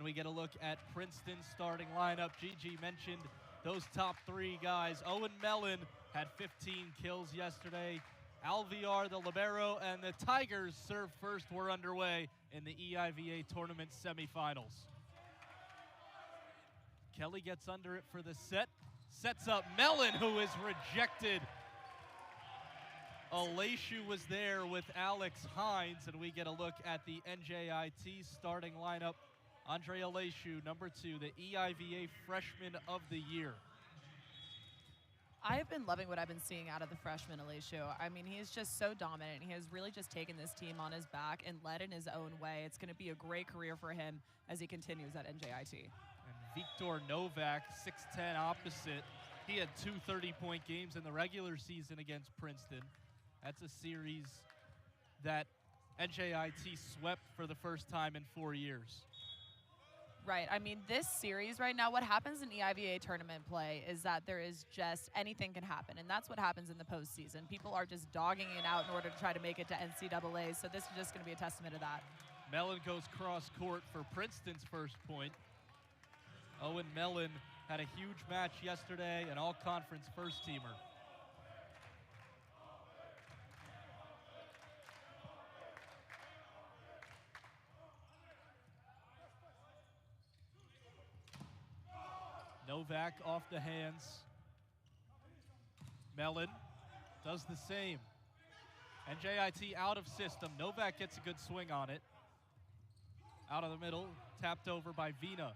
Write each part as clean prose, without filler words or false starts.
And we get a look at Princeton's starting lineup. Gigi mentioned those top three guys. Owen Mellon had 15 kills yesterday. Alviar, the libero, and the Tigers serve first. We're underway in the EIVA tournament semifinals. Kelly gets under it for the set. Sets up Mellon, who is rejected. Aleshu was there with Alex Hines, and we get a look at the NJIT starting lineup. Andre Aleshu, number 2, the EIVA Freshman of the Year. I've been loving what I've been seeing out of the freshman Aleshu. I mean, he is just so dominant. He has really just taken this team on his back and led in his own way. It's going to be a great career for him as he continues at NJIT. And Viktor Novak, 6'10", opposite. He had 2 30-point games in the regular season against Princeton. That's a series that NJIT swept for the first time in 4 years. Right. I mean, this series right now, what happens in EIVA tournament play is that there is just anything can happen, and that's what happens in the postseason. People are just dogging it out in order to try to make it to NCAA, so this is just going to be a testament to that. Mellon goes cross court for Princeton's first point. Owen Mellon had a huge match yesterday, an all-conference first-teamer. Novak off the hands. Mellon does the same. NJIT out of system. Novak gets a good swing on it. Out of the middle, tapped over by Vina.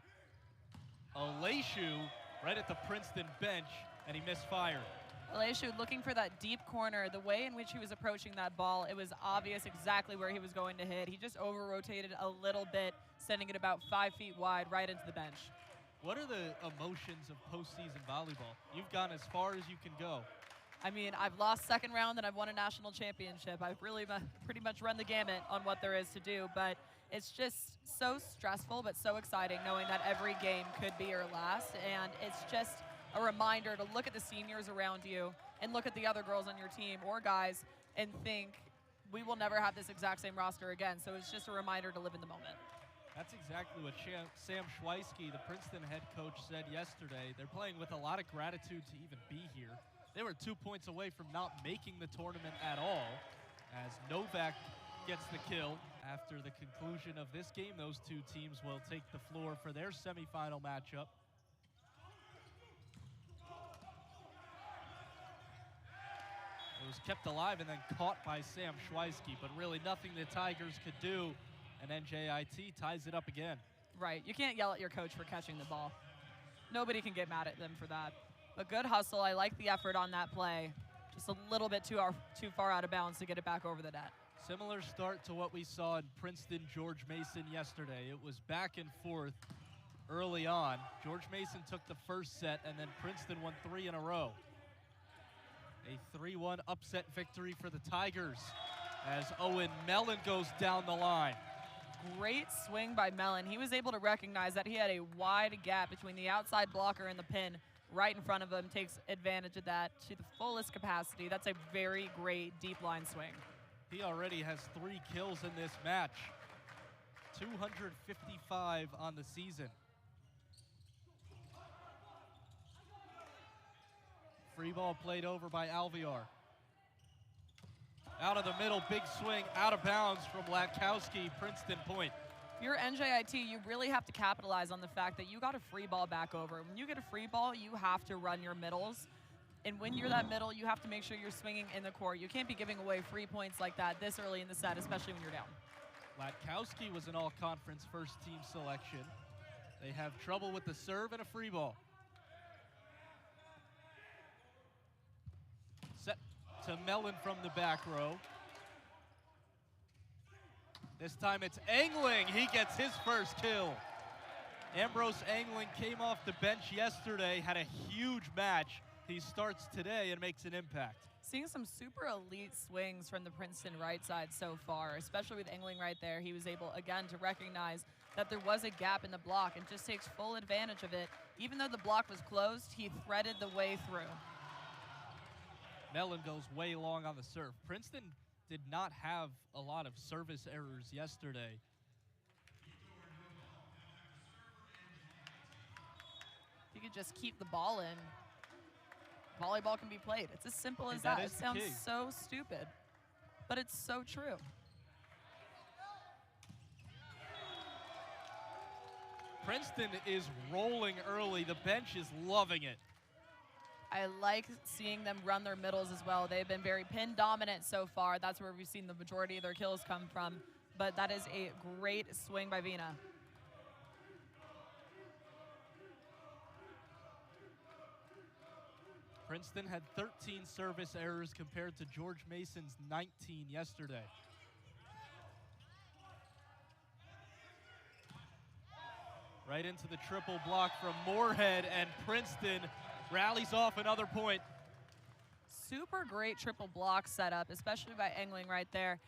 Aleshu right at the Princeton bench, and he misfired. Aleshu looking for that deep corner. The way in which he was approaching that ball, it was obvious exactly where he was going to hit. He just over-rotated a little bit, sending it about 5 feet wide right into the bench. What are the emotions of postseason volleyball? You've gone as far as you can go. I mean, I've lost second round and I've won a national championship. I've really pretty much run the gamut on what there is to do, but it's just so stressful but so exciting knowing that every game could be your last, and it's just a reminder to look at the seniors around you and look at the other girls on your team or guys and think, we will never have this exact same roster again, so it's just a reminder to live in the moment. That's exactly what Sam Szwast, the Princeton head coach, said yesterday. They're playing with a lot of gratitude to even be here. They were 2 points away from not making the tournament at all, as Novak gets the kill. After the conclusion of this game, those two teams will take the floor for their semifinal matchup. It was kept alive and then caught by Sam Szwast, but really nothing the Tigers could do. And NJIT ties it up again. Right, you can't yell at your coach for catching the ball. Nobody can get mad at them for that. But good hustle, I like the effort on that play. Just a little bit too far out of bounds to get it back over the net. Similar start to what we saw in Princeton, George Mason yesterday. It was back and forth early on. George Mason took the first set, and then Princeton won 3 in a row. A 3-1 upset victory for the Tigers as Owen Mellon goes down the line. Great swing by Mellon. He was able to recognize that he had a wide gap between the outside blocker and the pin right in front of him, takes advantage of that to the fullest capacity. That's a very great deep line swing. He already has 3 kills in this match. 255 on the season. Free ball played over by Alviar. Out of the middle, big swing, out of bounds from Latkowski, Princeton point. If you're NJIT, you really have to capitalize on the fact that you got a free ball back over. When you get a free ball, you have to run your middles. And when you're that middle, you have to make sure you're swinging in the court. You can't be giving away free points like that this early in the set, especially when you're down. Latkowski was an all-conference first-team selection. They have trouble with the serve and a free ball. Set to Mellon from the back row. This time it's Engling. He gets his first kill. Ambrose Engling came off the bench yesterday, had a huge match. He starts today and makes an impact. Seeing some super elite swings from the Princeton right side so far, especially with Engling right there. He was able, again, to recognize that there was a gap in the block and just takes full advantage of it. Even though the block was closed, he threaded the way through. Mellon goes way long on the serve. Princeton did not have a lot of service errors yesterday. just keep the ball in, volleyball can be played. It's as simple as that. It sounds so stupid, but it's so true. Princeton is rolling early. The bench is loving it. I like seeing them run their middles as well. They've been very pin dominant so far. That's where we've seen the majority of their kills come from. But that is a great swing by Vina. Princeton had 13 service errors compared to George Mason's 19 yesterday. Right into the triple block from Moorhead, and Princeton rallies off another point. Super great triple block setup, especially by Engling right there.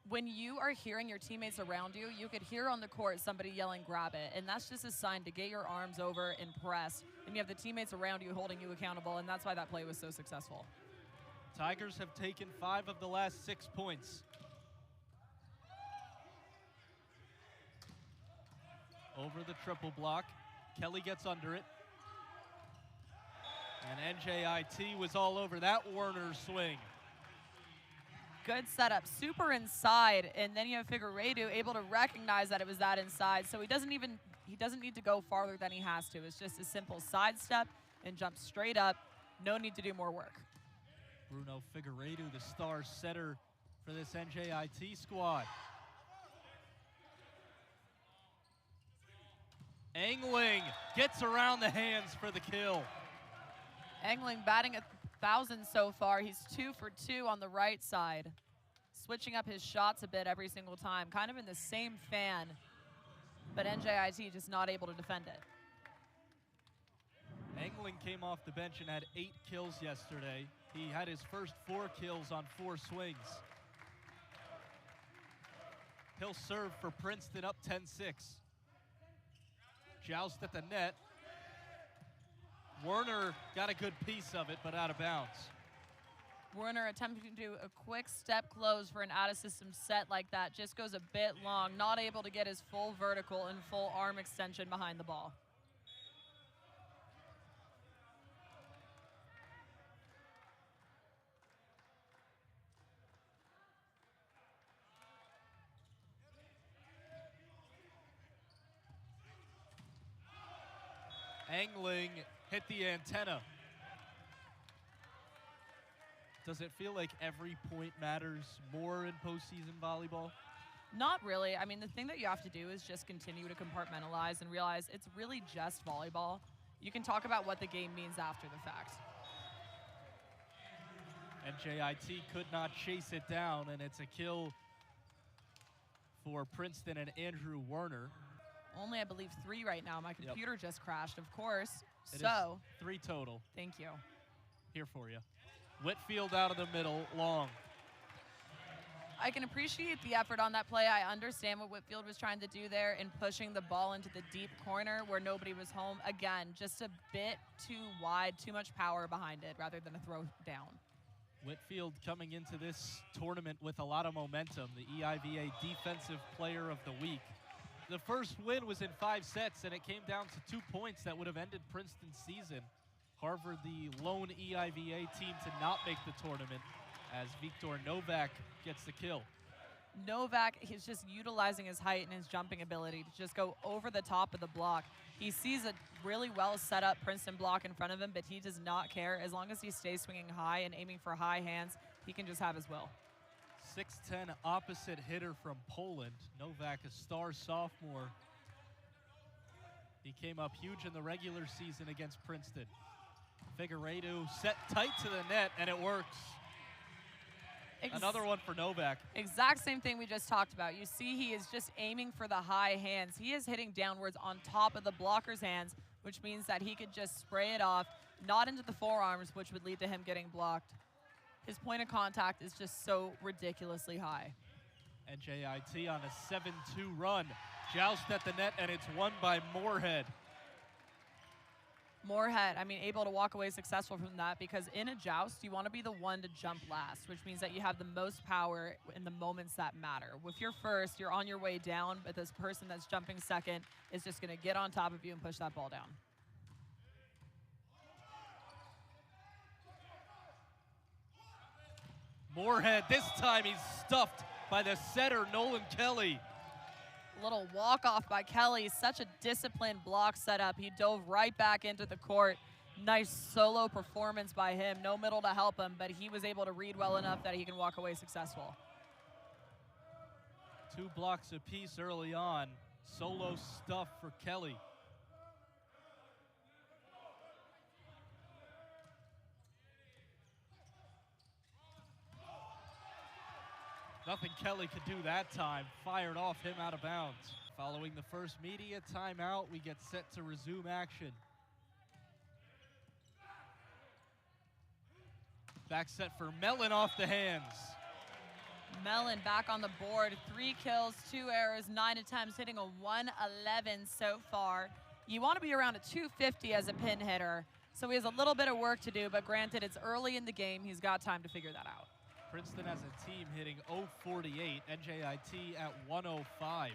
When you are hearing your teammates around you, you could hear on the court somebody yelling, grab it. And that's just a sign to get your arms over and press. And you have the teammates around you holding you accountable, and that's why that play was so successful. Tigers have taken 5 of the last 6 points. Over the triple block. Kelly gets under it. And NJIT was all over that Warner swing. Good setup, super inside, and then you have Figueiredo able to recognize that it was that inside, so he doesn't need to go farther than he has to. It's just a simple sidestep and jump straight up. No need to do more work. Bruno Figueiredo, the star setter for this NJIT squad. Engling gets around the hands for the kill. Engling batting 1,000 so far. He's 2 for 2 on the right side. Switching up his shots a bit every single time. Kind of in the same fan, but NJIT just not able to defend it. Engling came off the bench and had 8 kills yesterday. He had his first 4 kills on 4 swings. He'll serve for Princeton up 10-6. Joust at the net. Werner got a good piece of it, but out of bounds. Werner attempting to do a quick step close for an out-of-system set like that. Just goes a bit long, not able to get his full vertical and full arm extension behind the ball. Engling hit the antenna. Does it feel like every point matters more in postseason volleyball? Not really. I mean, the thing that you have to do is just continue to compartmentalize and realize it's really just volleyball. You can talk about what the game means after the fact. NJIT could not chase it down, and it's a kill for Princeton and Andrew Werner. Only, I believe, 3 right now. My computer just crashed, of course. It so is 3 total. Thank you. Here for you. Whitfield out of the middle, long. I can appreciate the effort on that play. I understand what Whitfield was trying to do there in pushing the ball into the deep corner where nobody was home. Again, just a bit too wide, too much power behind it rather than a throw down. Whitfield coming into this tournament with a lot of momentum, the EIVA Defensive Player of the Week. The first win was in 5 sets, and it came down to 2 points that would have ended Princeton's season. Harvard, the lone EIVA team to not make the tournament, as Viktor Novak gets the kill. Novak, he's just utilizing his height and his jumping ability to just go over the top of the block. He sees a really well set up Princeton block in front of him, but he does not care. As long as he stays swinging high and aiming for high hands, he can just have his will. 6'10" opposite hitter from Poland. Novak, a star sophomore. He came up huge in the regular season against Princeton. Figueiredo set tight to the net, and it works. Another one for Novak. Exact same thing we just talked about. You see he is just aiming for the high hands. He is hitting downwards on top of the blocker's hands, which means that he could just spray it off, not into the forearms, which would lead to him getting blocked. His point of contact is just so ridiculously high. NJIT on a 7-2 run. Joust at the net, and it's won by Moorhead. Moorhead, I mean, able to walk away successful from that, because in a joust, you want to be the one to jump last, which means that you have the most power in the moments that matter. If you're first, you're on your way down, but this person that's jumping second is just going to get on top of you and push that ball down. Moorhead, this time he's stuffed by the setter, Nolan Kelly. Little walk-off by Kelly. Such a disciplined block setup. He dove right back into the court. Nice solo performance by him. No middle to help him, but he was able to read well enough that he can walk away successful. 2 blocks apiece early on. Solo stuff for Kelly. Nothing Kelly could do that time. Fired off him out of bounds. Following the first media timeout, we get set to resume action. Back set for Mellon off the hands. Mellon back on the board. 3 kills, 2 errors, 9 attempts, hitting a 111 so far. You want to be around a 250 as a pin hitter, so he has a little bit of work to do, but granted, it's early in the game. He's got time to figure that out. Princeton as a team hitting .048, NJIT at 105.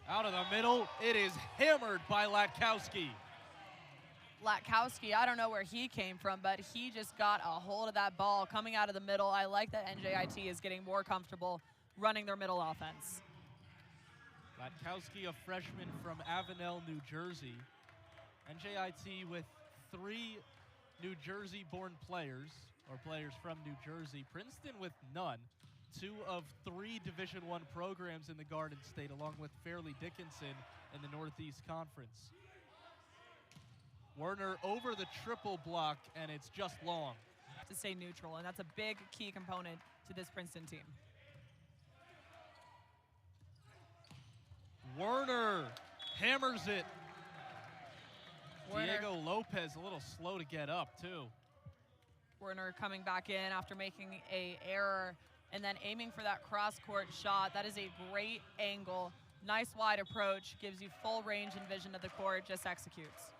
Out of the middle, it is hammered by Latkowski. Latkowski, I don't know where he came from, but he just got a hold of that ball coming out of the middle. I like that NJIT is getting more comfortable running their middle offense. Latkowski, a freshman from Avenel, New Jersey. NJIT with 3 New Jersey-born players, or players from New Jersey. Princeton with none. 2 of 3 Division I programs in the Garden State, along with Fairleigh Dickinson in the Northeast Conference. Werner over the triple block, and it's just long. To stay neutral, and that's a big key component to this Princeton team. Werner hammers it. Werner. Diego Lopez a little slow to get up, too. Werner coming back in after making an error and then aiming for that cross-court shot. That is a great angle. Nice wide approach, gives you full range and vision of the court, just executes.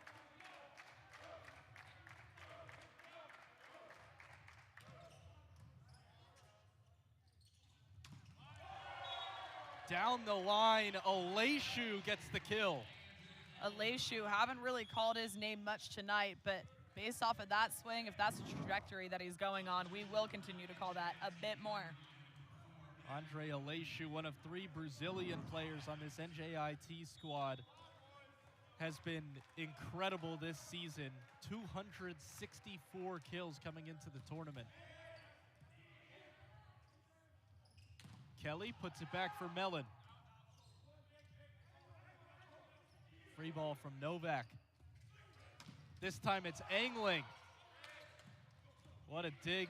Down the line, Aleshu gets the kill. Aleshu, haven't really called his name much tonight, but based off of that swing, if that's the trajectory that he's going on, we will continue to call that a bit more. Andre Aleshu, one of 3 Brazilian players on this NJIT squad, has been incredible this season. 264 kills coming into the tournament. Kelly puts it back for Mellon. Free ball from Novak. This time it's angling. What a dig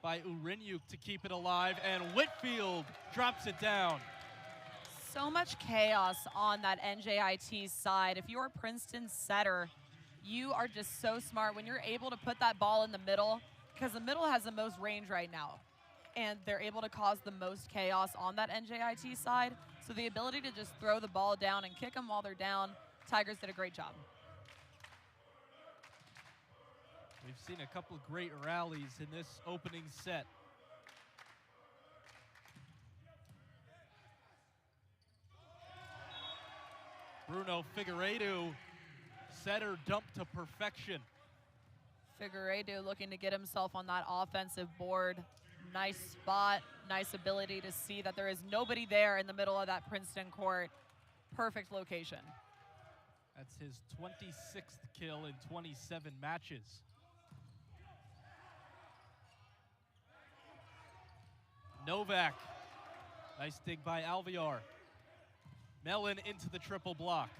by Urinyuk to keep it alive, and Whitfield drops it down. So much chaos on that NJIT side. If you're a Princeton setter, you are just so smart when you're able to put that ball in the middle, because the middle has the most range right now, and they're able to cause the most chaos on that NJIT side. So the ability to just throw the ball down and kick them while they're down, Tigers did a great job. We've seen a couple of great rallies in this opening set. Bruno Figueiredo, setter dumped to perfection. Figueiredo looking to get himself on that offensive board. Nice spot, nice ability to see that there is nobody there in the middle of that Princeton court. Perfect location. That's his 26th kill in 27 matches. Novak, nice dig by Alvear. Mellon into the triple block.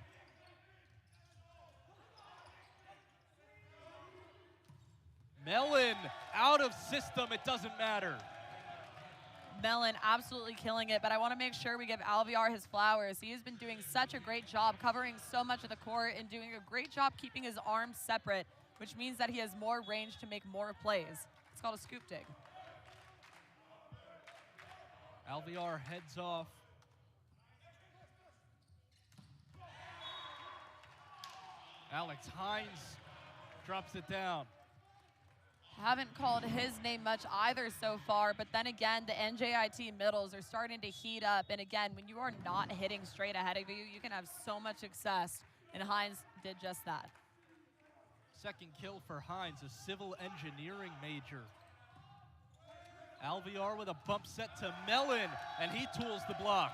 Mellon out of system, it doesn't matter. Mellon absolutely killing it, but I want to make sure we give Alvear his flowers. He has been doing such a great job covering so much of the court and doing a great job keeping his arms separate, which means that he has more range to make more plays. It's called a scoop dig. Alvear heads off. Alex Hines drops it down. Haven't called his name much either so far, but then again, the NJIT middles are starting to heat up. And again, when you are not hitting straight ahead of you, you can have so much success, and Hines did just that. second kill for Hines, a civil engineering major. Alviar with a bump set to Mellon, and he tools the block.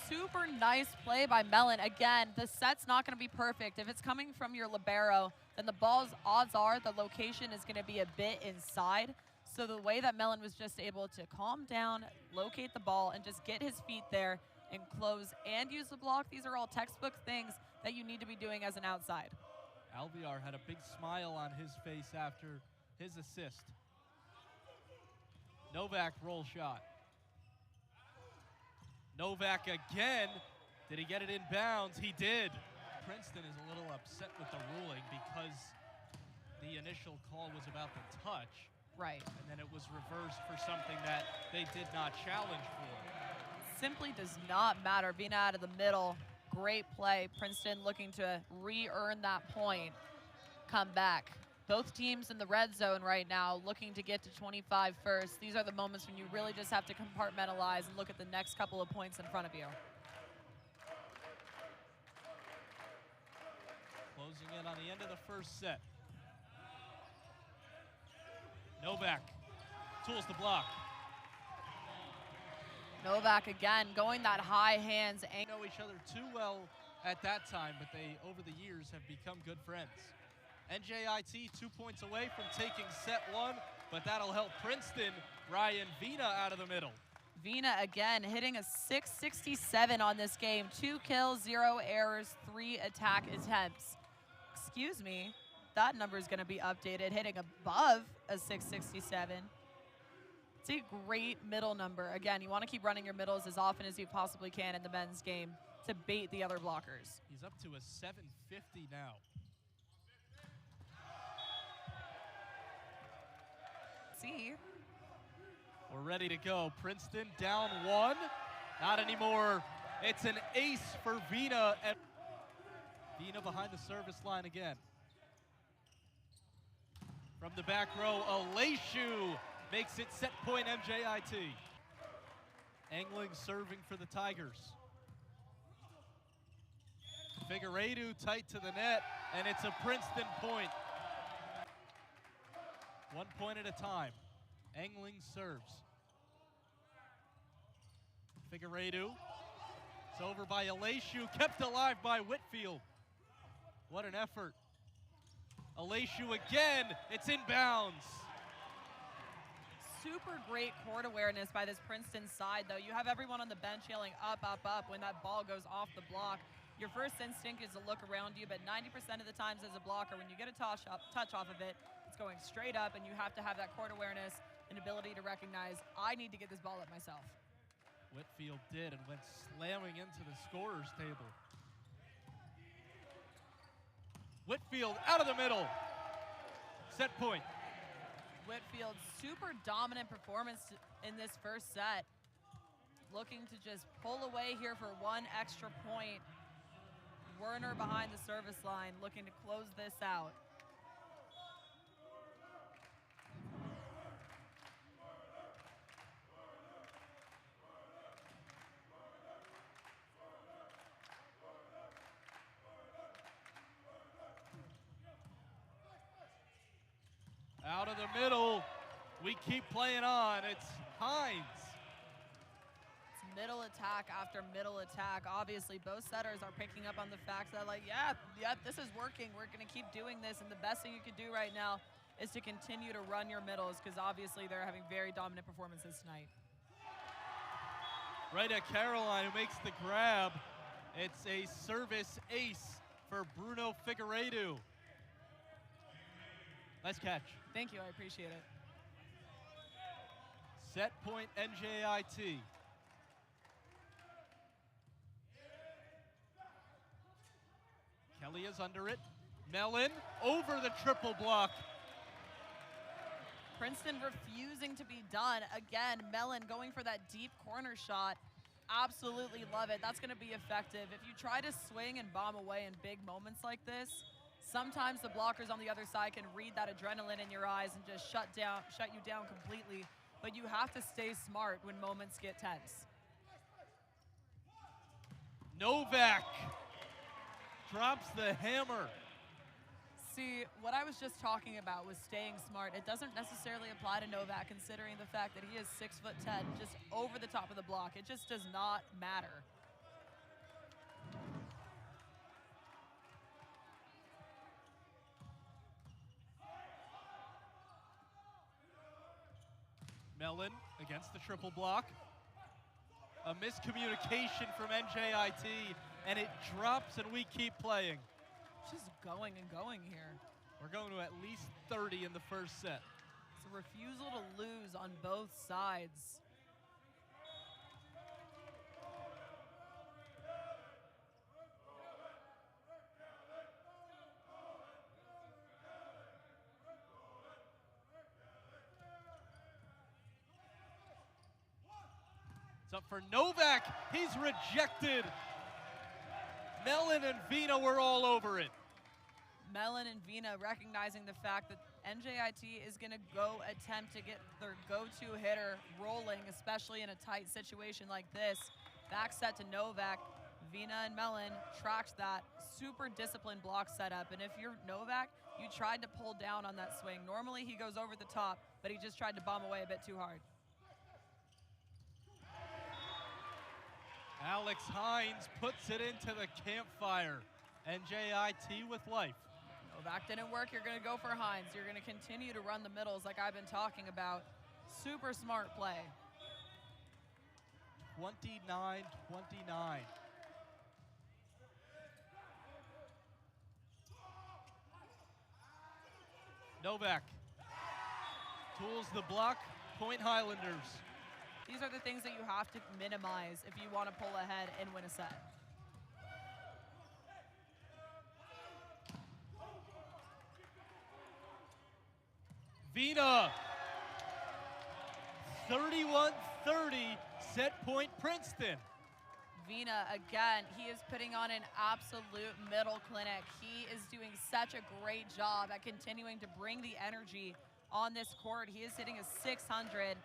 Super nice play by Mellon. Again, the set's not going to be perfect. If it's coming from your libero, then the ball's odds are the location is going to be a bit inside. So the way that Mellon was just able to calm down, locate the ball, and just get his feet there and close and use the block, these are all textbook things that you need to be doing as an outside. Alviar had a big smile on his face after his assist. Novak roll shot. Novak again. Did he get it in bounds? He did. Princeton is a little upset with the ruling because the initial call was about the touch. Right. And then it was reversed for something that they did not challenge for. Simply does not matter. Vina out of the middle. Great play. Princeton looking to re-earn that point. Come back. Both teams in the red zone right now looking to get to 25 first. These are the moments when you really just have to compartmentalize and look at the next couple of points in front of you. Closing in on the end of the first set. Novak tools the block. Novak again going that high hands. They know each other too well at that time, but they, over the years, have become good friends. NJIT 2 points away from taking set one, but that'll help Princeton. Ryan Vina out of the middle. Vina again hitting a 667 on this game. 2 kills, 0 errors, 3 attack attempts. Excuse me, that number is going to be updated, hitting above a 667. It's a great middle number. Again, you want to keep running your middles as often as you possibly can in the men's game to bait the other blockers. He's up to a 750 now. See. We're ready to go. Princeton down 1. Not anymore. It's an ace for Vina. And Vina behind the service line again. From the back row, Aleshu makes it set point MJIT. Engling serving for the Tigers. Figueiredo tight to the net, and it's a Princeton point. 1 point at a time. Engling serves. Figueiredo. It's over by Aleshu, kept alive by Whitfield. What an effort. Aleshu again, it's inbounds. Super great court awareness by this Princeton side, though. You have everyone on the bench yelling up, up, up when that ball goes off the block. Your first instinct is to look around you, but 90% of the times as a blocker, when you get a touch off of it, it's going straight up, and you have to have that court awareness and ability to recognize, I need to get this ball up myself. Whitfield did and went slamming into the scorer's table. Whitfield out of the middle. Set point. Whitfield, super dominant performance in this first set. Looking to just pull away here for 1 extra point. Werner behind the service line, looking to close this out. Out of the middle, we keep playing on. It's Hines. It's middle attack after middle attack. Obviously, both setters are picking up on the fact that, like, yeah, this is working. We're going to keep doing this, and the best thing you could do right now is to continue to run your middles because obviously they're having very dominant performances tonight. Right at Caroline, who makes the grab. It's a service ace for Bruno Figueiredo. Nice catch. Thank you, I appreciate it. Set point NJIT. Kelly is under it. Mellon over the triple block. Princeton refusing to be done. Again, Mellon going for that deep corner shot. Absolutely love it. That's going to be effective. If you try to swing and bomb away in big moments like this, sometimes the blockers on the other side can read that adrenaline in your eyes and just shut you down completely. But you have to stay smart when moments get tense. Novak drops the hammer. See, what I was just talking about was staying smart. It doesn't necessarily apply to Novak, considering the fact that he is 6'10", just over the top of the block. It just does not matter. Mellon against the triple block. A miscommunication from NJIT, and it drops, and we keep playing. Just going and going here. We're going to at least 30 in the first set. It's a refusal to lose on both sides. It's up for Novak. He's rejected. Mellon and Vina were all over it. Mellon and Vina recognizing the fact that NJIT is going to go attempt to get their go-to hitter rolling, especially in a tight situation like this. Back set to Novak. Vina and Mellon tracked that. Super disciplined block setup. And if you're Novak, you tried to pull down on that swing. Normally he goes over the top, but he just tried to bomb away a bit too hard. Alex Hines puts it into the campfire. NJIT with life. Novak didn't work, you're going to go for Hines. You're going to continue to run the middles like I've been talking about. Super smart play. 29-29. Novak tools the block, point Highlanders. These are the things that you have to minimize if you want to pull ahead and win a set. Vina, 31-30, set point Princeton. Vina, again, he is putting on an absolute middle clinic. He is doing such a great job at continuing to bring the energy on this court. He is hitting a 600,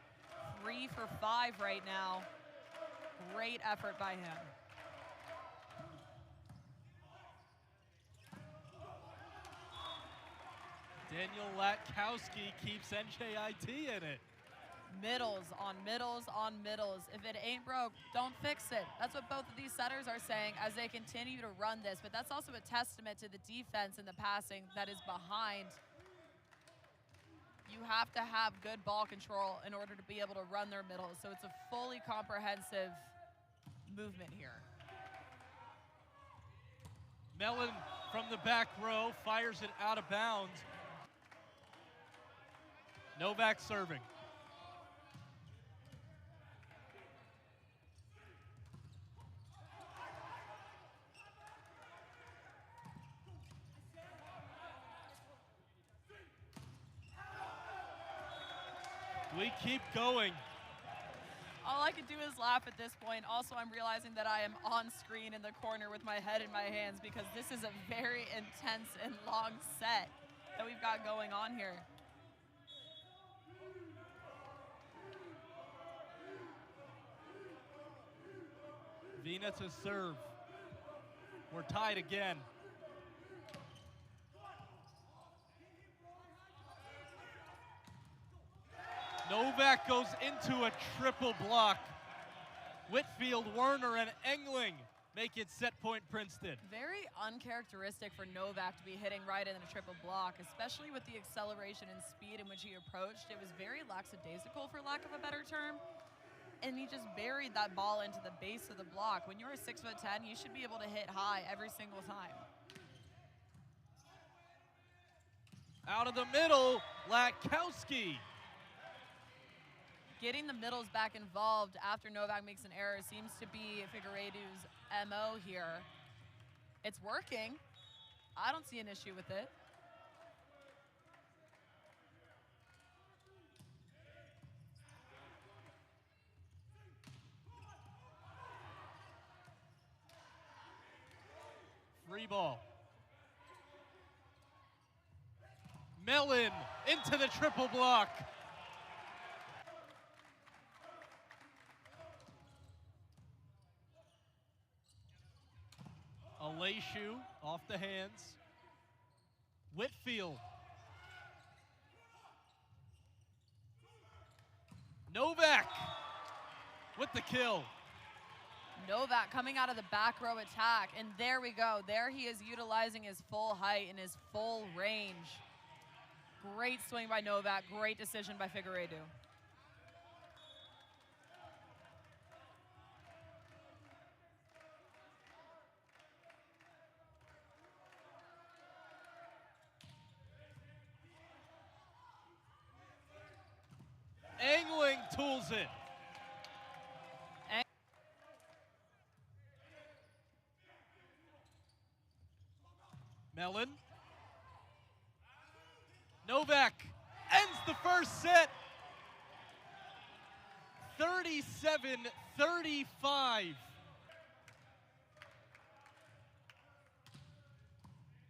3 for 5 right now. Great effort by him. Daniel Latkowski keeps NJIT in it. Middles on middles on middles. If it ain't broke, don't fix it. That's what both of these setters are saying as they continue to run this. But that's also a testament to the defense and the passing that is behind. You have to have good ball control in order to be able to run their middles. So it's a fully comprehensive movement here. Mellon from the back row fires it out of bounds. Novak serving. We keep going. All I can do is laugh at this point. Also, I'm realizing that I am on screen in the corner with my head in my hands because this is a very intense and long set that we've got going on here. Vina to serve. We're tied again. Novak goes into a triple block. Whitfield, Werner, and Engling make it set point Princeton. Very uncharacteristic for Novak to be hitting right in a triple block, especially with the acceleration and speed in which he approached. It was very lackadaisical, for lack of a better term. And he just buried that ball into the base of the block. When you're 6'10", you should be able to hit high every single time. Out of the middle, Latkowski. Getting the middles back involved after Novak makes an error seems to be Figueiredo's MO here. It's working. I don't see an issue with it. Free ball. Mellon into the triple block. Aleshu off the hands. Whitfield. Novak with the kill. Novak coming out of the back row attack, and there we go. There he is utilizing his full height and his full range. Great swing by Novak, great decision by Figueiredo. Angling tools it. Mellon. Novak ends the first set. 37-35.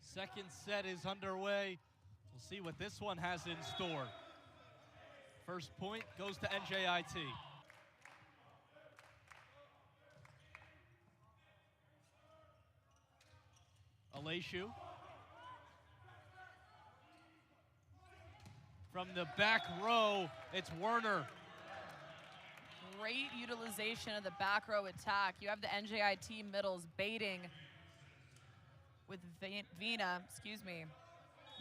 Second set is underway. We'll see what this one has in store. First point goes to NJIT. Aleshu. From the back row, it's Werner. Great utilization of the back row attack. You have the NJIT middles baiting with Vina,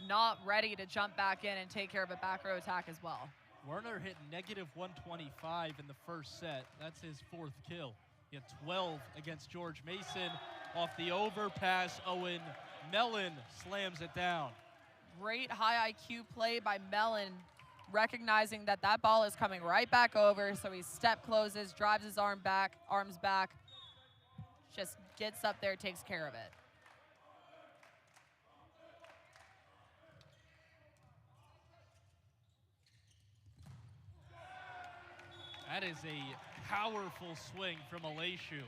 not ready to jump back in and take care of a back row attack as well. Werner hit -125 in the first set. That's his 4th kill. He had 12 against George Mason. Off the overpass, Owen Mellon slams it down. Great high IQ play by Mellon, recognizing that that ball is coming right back over, so he step closes, drives his arms back, just gets up there, takes care of it. That is a powerful swing from Aleshu.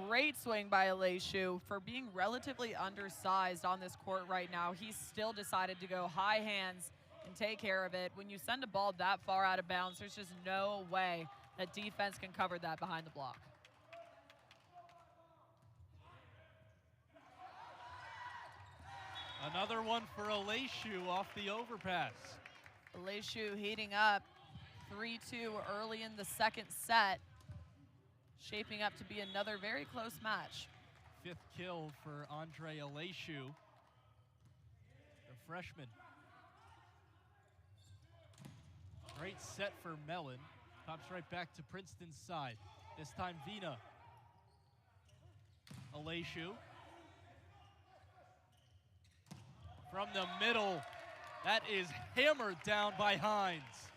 Great swing by Aleshu. For being relatively undersized on this court right now, he still decided to go high hands and take care of it. When you send a ball that far out of bounds, there's just no way that defense can cover that behind the block. Another one for Aleshu off the overpass. Aleshu heating up 3-2 early in the second set. Shaping up to be another very close match. 5th kill for Andre Aleshu, the freshman. Great set for Mellon. Pops right back to Princeton's side. This time Vina. Aleshu. From the middle, that is hammered down by Hines.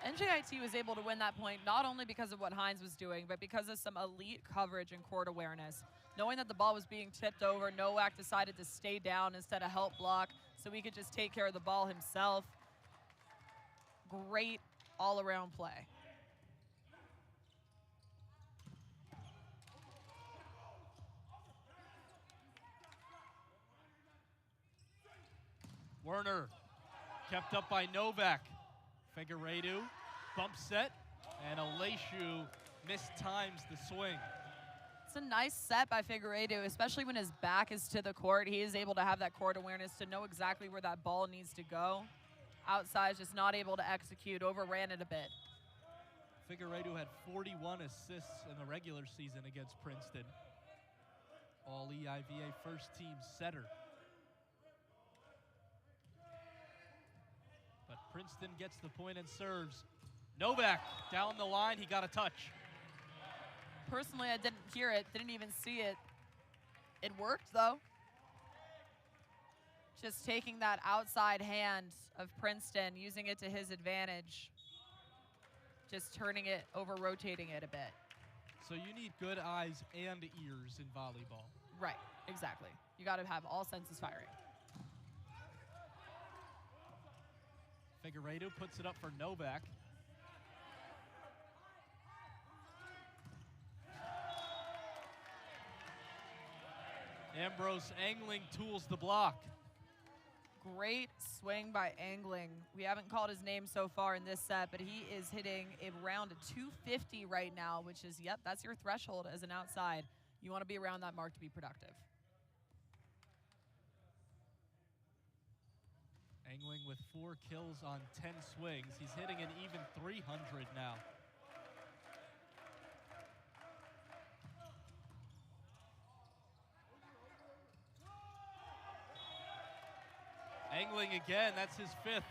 NJIT was able to win that point not only because of what Hines was doing, but because of some elite coverage and court awareness. Knowing that the ball was being tipped over, Nowak decided to stay down instead of help block so he could just take care of the ball himself. Great all-around play. Werner kept up by Novak. Figueiredo, bump set, and Aleshu mistimes the swing. It's a nice set by Figueiredo, especially when his back is to the court. He is able to have that court awareness to know exactly where that ball needs to go. Outside, just not able to execute, overran it a bit. Figueiredo had 41 assists in the regular season against Princeton. All EIVA first team setter. But Princeton gets the point and serves. Novak down the line, he got a touch. Personally, I didn't hear it, didn't even see it. It worked though. Just taking that outside hand of Princeton, using it to his advantage. Just turning it over, rotating it a bit. So you need good eyes and ears in volleyball. Right, exactly. You got to have all senses firing. Figueiredo puts it up for Novak. Ambrose angling tools the block. Great swing by Angling. We haven't called his name so far in this set, but he is hitting around a 250 right now, which is, yep, that's your threshold as an outside. You want to be around that mark to be productive. Angling with 4 kills on 10 swings. He's hitting an even 300 now. Angling again, that's his 5th.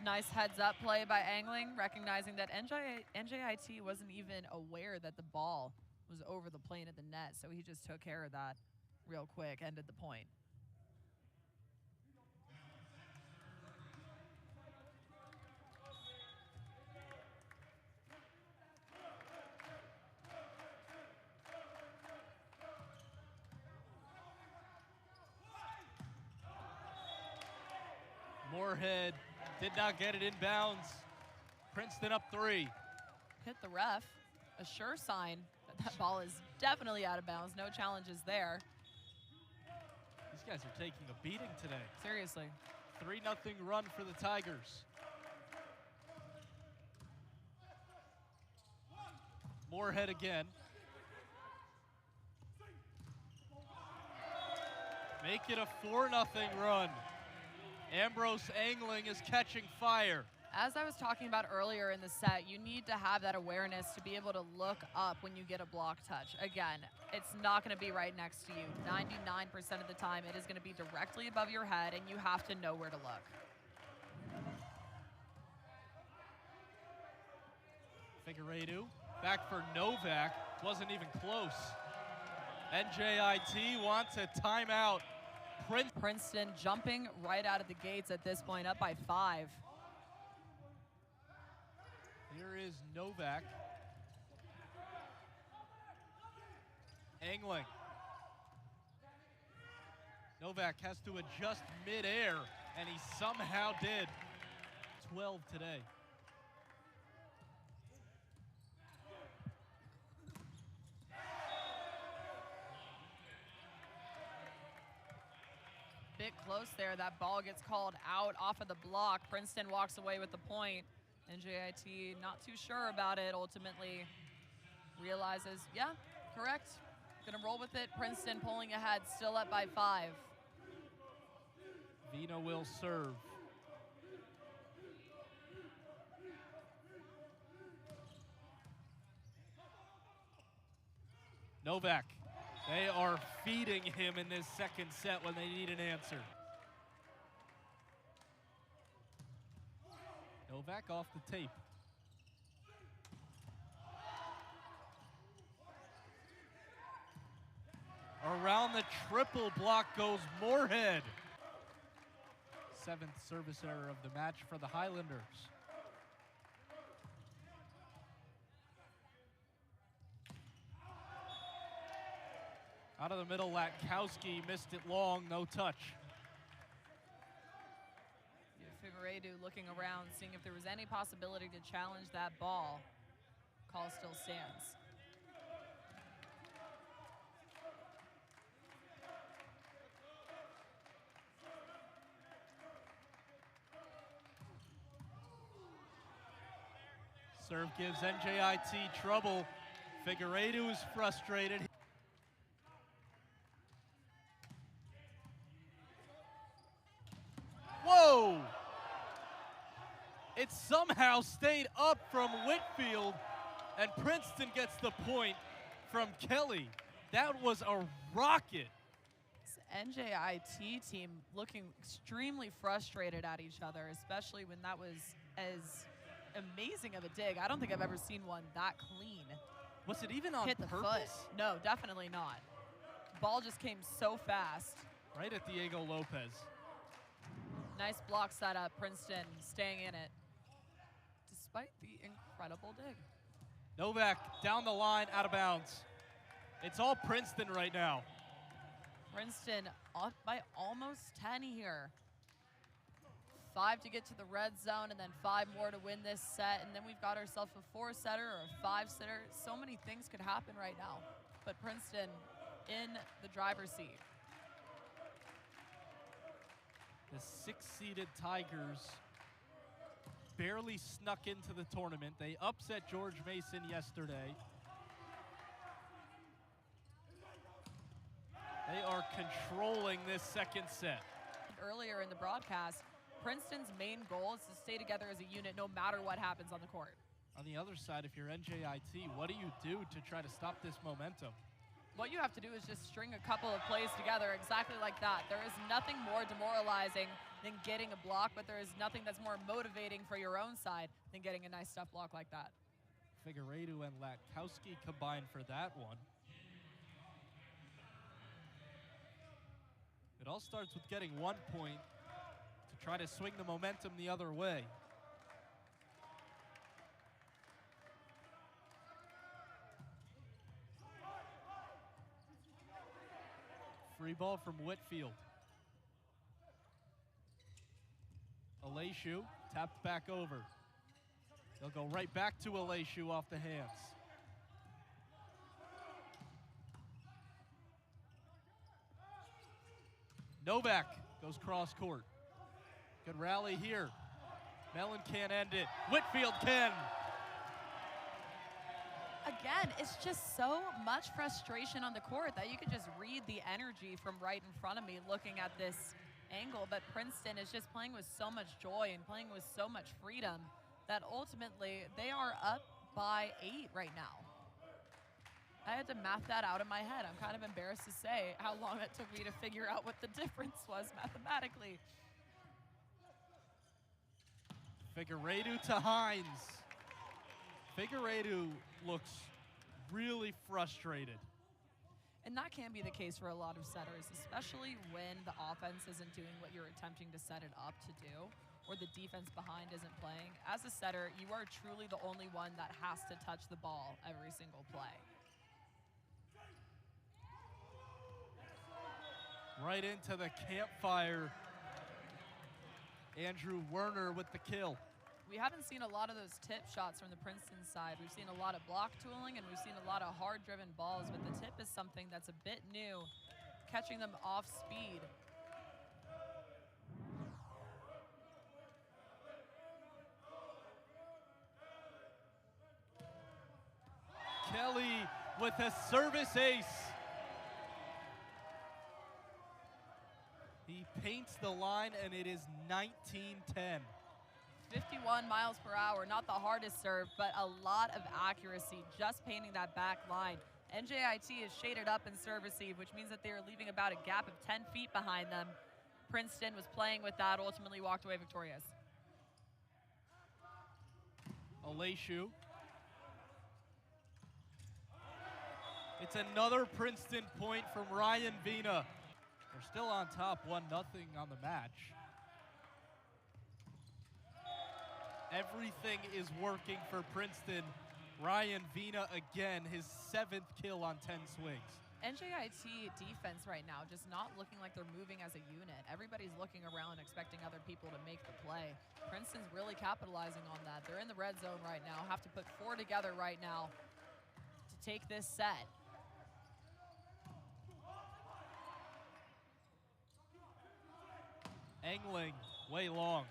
Nice heads-up play by Angling, recognizing that NJIT wasn't even aware that the ball was over the plane of the net, so he just took care of that real quick, ended the point. Moorhead did not get it inbounds. Princeton up 3. Hit the ref, a sure sign that that ball is definitely out of bounds. No challenges there. These guys are taking a beating today. Seriously. 3-0 run for the Tigers. Moorhead again. Make it a 4-0 run. Ambrose Angling is catching fire. As I was talking about earlier in the set, you need to have that awareness to be able to look up when you get a block touch. Again, it's not going to be right next to you. 99% of the time, it is going to be directly above your head, and you have to know where to look. Figueiredo back for Novak. Wasn't even close. NJIT wants a timeout. Princeton jumping right out of the gates at this point, up by 5. Here is Novak. Angling. Novak has to adjust midair, and he somehow did. 12 today. Bit close there. That ball gets called out off of the block. Princeton walks away with the point. NJIT not too sure about it. Ultimately realizes, yeah, correct. Gonna roll with it. Princeton pulling ahead, still up by 5. Vina will serve. Novak. They are feeding him in this second set when they need an answer. Novak off the tape. Around the triple block goes Moorhead. 7th service error of the match for the Highlanders. Out of the middle, Latkowski missed it long, no touch. Figueiredo looking around, seeing if there was any possibility to challenge that ball. Call still stands. Serve gives NJIT trouble. Figueiredo is frustrated. Whoa! It somehow stayed up from Whitfield, and Princeton gets the point from Kelly. That was a rocket. This NJIT team looking extremely frustrated at each other, especially when that was as amazing of a dig. I don't think I've ever seen one that clean. Was it even on Hit the purpose? foot. No, definitely not. Ball just came so fast. Right at Diego Lopez. Nice block setup, Princeton staying in it, despite the incredible dig. Novak down the line, out of bounds. It's all Princeton right now. Princeton up by almost 10 here. 5 to get to the red zone, and then 5 more to win this set, and then we've got ourselves a 4-setter or a 5-setter. So many things could happen right now, but Princeton in the driver's seat. The 6-seeded Tigers barely snuck into the tournament. They upset George Mason yesterday. They are controlling this second set. Earlier in the broadcast, Princeton's main goal is to stay together as a unit no matter what happens on the court. On the other side, if you're NJIT, what do you do to try to stop this momentum? What you have to do is just string a couple of plays together exactly like that. There is nothing more demoralizing than getting a block, but there is nothing that's more motivating for your own side than getting a nice step block like that. Figueiredo and Latkowski combined for that one. It all starts with getting 1 point to try to swing the momentum the other way. Free ball from Whitfield. Aleshu tapped back over. They'll go right back to Aleshu off the hands. Novak goes cross court. Good rally here. Mellon can't end it. Whitfield can. Again, it's just so much frustration on the court that you can just read the energy from right in front of me looking at this angle. But Princeton is just playing with so much joy and playing with so much freedom that ultimately they are up by 8 right now. I had to math that out in my head. I'm kind of embarrassed to say how long it took me to figure out what the difference was mathematically. Figueiredo to Hines. Figueiredo looks really frustrated. And that can be the case for a lot of setters, especially when the offense isn't doing what you're attempting to set it up to do, or the defense behind isn't playing. As a setter, you are truly the only one that has to touch the ball every single play. Right into the campfire. Andrew Werner with the kill. We haven't seen a lot of those tip shots from the Princeton side. We've seen a lot of block tooling and we've seen a lot of hard-driven balls, but the tip is something that's a bit new, catching them off speed. Kelly with a service ace. He paints the line and it is 19-10. 51 miles per hour, not the hardest serve, but a lot of accuracy just painting that back line. NJIT is shaded up in serve receive, which means that they are leaving about a gap of 10 feet behind them. Princeton was playing with that, ultimately walked away victorious. Aleshu. It's another Princeton point from Ryan Vina. They're still on top, 1-0 on the match. Everything is working for Princeton. Ryan Vina again, his 7th kill on 10 swings. NJIT defense right now just not looking like they're moving as a unit. Everybody's looking around expecting other people to make the play. Princeton's really capitalizing on that. They're in the red zone right now, have to put 4 together right now to take this set. Angling, way long.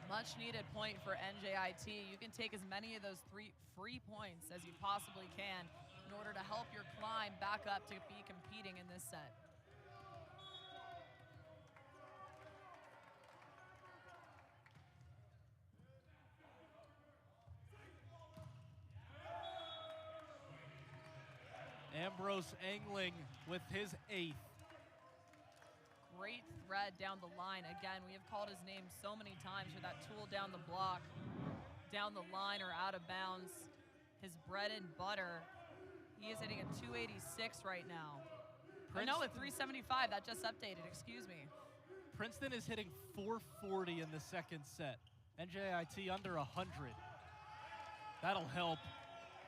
Much needed point for NJIT. You can take as many of those 3 free points as you possibly can in order to help your climb back up to be competing in this set. Ambrose Angling with his 8th. Great thread down the line. Again, we have called his name so many times for that tool down the block, down the line or out of bounds. His bread and butter. He is hitting a 286 right now. No, a 375. That just updated. Excuse me. Princeton is hitting 440 in the second set. NJIT under 100. That'll help.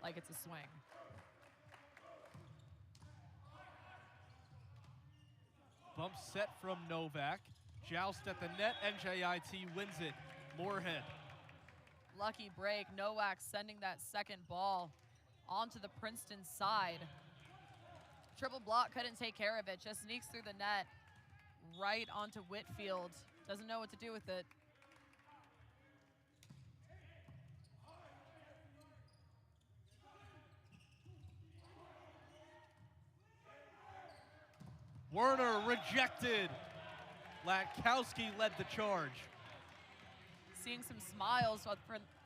Like it's a swing. Bump set from Novak. Joust at the net. NJIT wins it. Moorhead. Lucky break. Novak sending that second ball onto the Princeton side. Triple block couldn't take care of it. Just sneaks through the net right onto Whitfield. Doesn't know what to do with it. Werner rejected. Latkowski led the charge. Seeing some smiles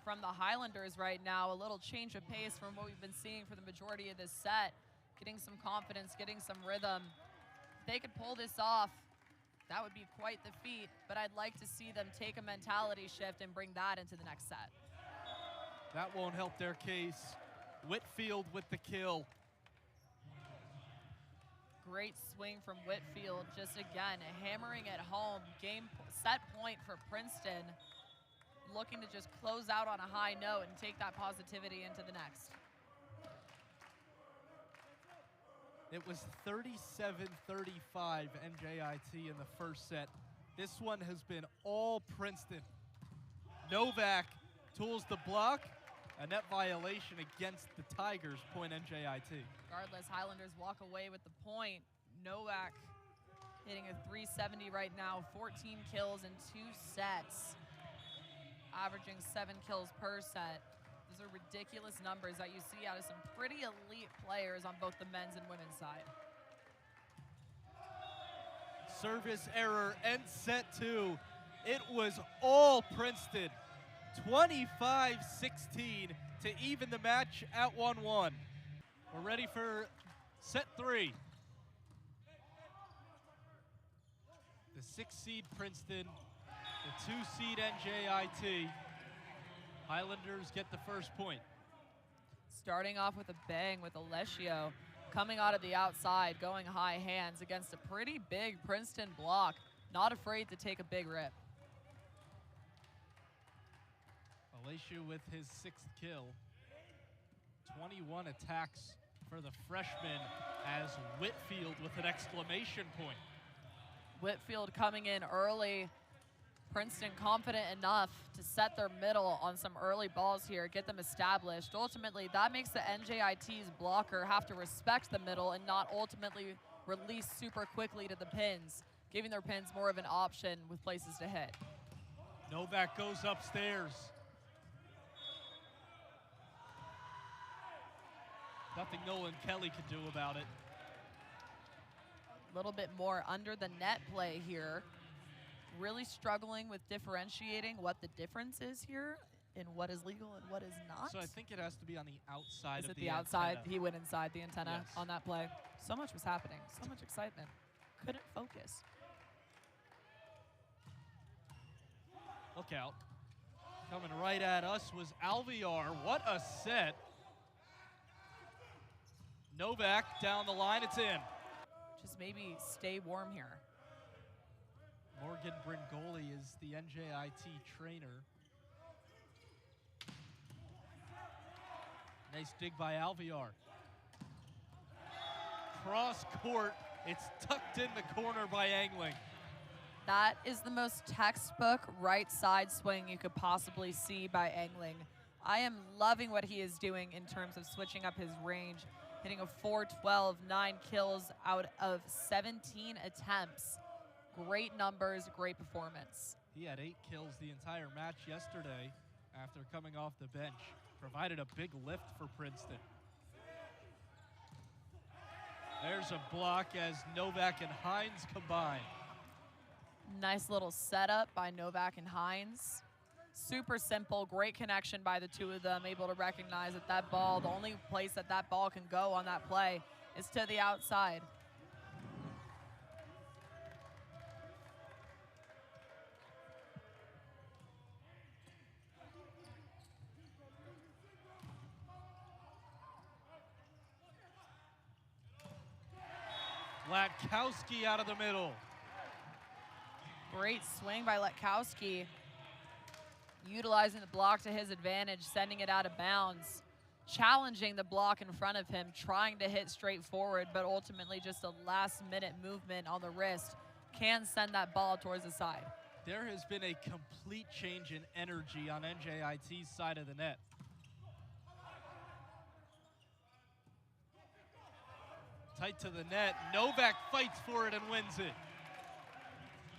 from the Highlanders right now, a little change of pace from what we've been seeing for the majority of this set. Getting some confidence, getting some rhythm. If they could pull this off, that would be quite the feat, but I'd like to see them take a mentality shift and bring that into the next set. That won't help their case. Whitfield with the kill. Great swing from Whitfield, just again, hammering it home. Set point for Princeton, looking to just close out on a high note and take that positivity into the next. It was 37-35 NJIT in the first set. This one has been all Princeton. Novak tools the block, a net violation against the Tigers, point NJIT. Regardless, Highlanders walk away with the point. Novak hitting a 370 right now, 14 kills in 2 sets, averaging 7 kills per set. Those are ridiculous numbers that you see out of some pretty elite players on both the men's and women's side. Service error, end set 2. It was all Princeton. 25-16 to even the match at 1-1. We're ready for set 3. The 6th seed Princeton, the 2 seed NJIT. Highlanders get the first point. Starting off with a bang with Alessio coming out of the outside, going high hands against a pretty big Princeton block. Not afraid to take a big rip. Alessio with his 6th kill. 21 attacks for the freshman as Whitfield with an exclamation point. Whitfield coming in early. Princeton confident enough to set their middle on some early balls here, get them established. Ultimately, that makes the NJIT's blocker have to respect the middle and not ultimately release super quickly to the pins, giving their pins more of an option with places to hit. Novak goes upstairs. Nothing Nolan Kelly could do about it. A little bit more under the net play here. Really struggling with differentiating what the difference is here in what is legal and what is not. So I think it has to be on the outside of the antenna. Is it the outside? Antenna. He went inside the antenna Yes. on that play. So much was happening. So much excitement. Couldn't focus. Look out. Coming right at us was Alvear. What a set. Novak down the line. It's in. Just maybe stay warm here. Morgan Bringoli is the NJIT trainer. Nice dig by Alvear. Cross court, it's tucked in the corner by Angling. That is the most textbook right side swing you could possibly see by Angling. I am loving what he is doing in terms of switching up his range, hitting a 412, 9 kills out of 17 attempts. Great numbers, great performance. He had 8 kills the entire match yesterday after coming off the bench. Provided a big lift for Princeton. There's a block as Novak and Hines combine. Nice little setup by Novak and Hines. Super simple, great connection by the two of them, able to recognize that that ball, the only place that that ball can go on that play is to the outside. Latkowski out of the middle. Great swing by Latkowski, utilizing the block to his advantage, sending it out of bounds, challenging the block in front of him, trying to hit straight forward, but ultimately just a last-minute movement on the wrist can send that ball towards the side. There has been a complete change in energy on NJIT's side of the net. Tight to the net. Novak fights for it and wins it.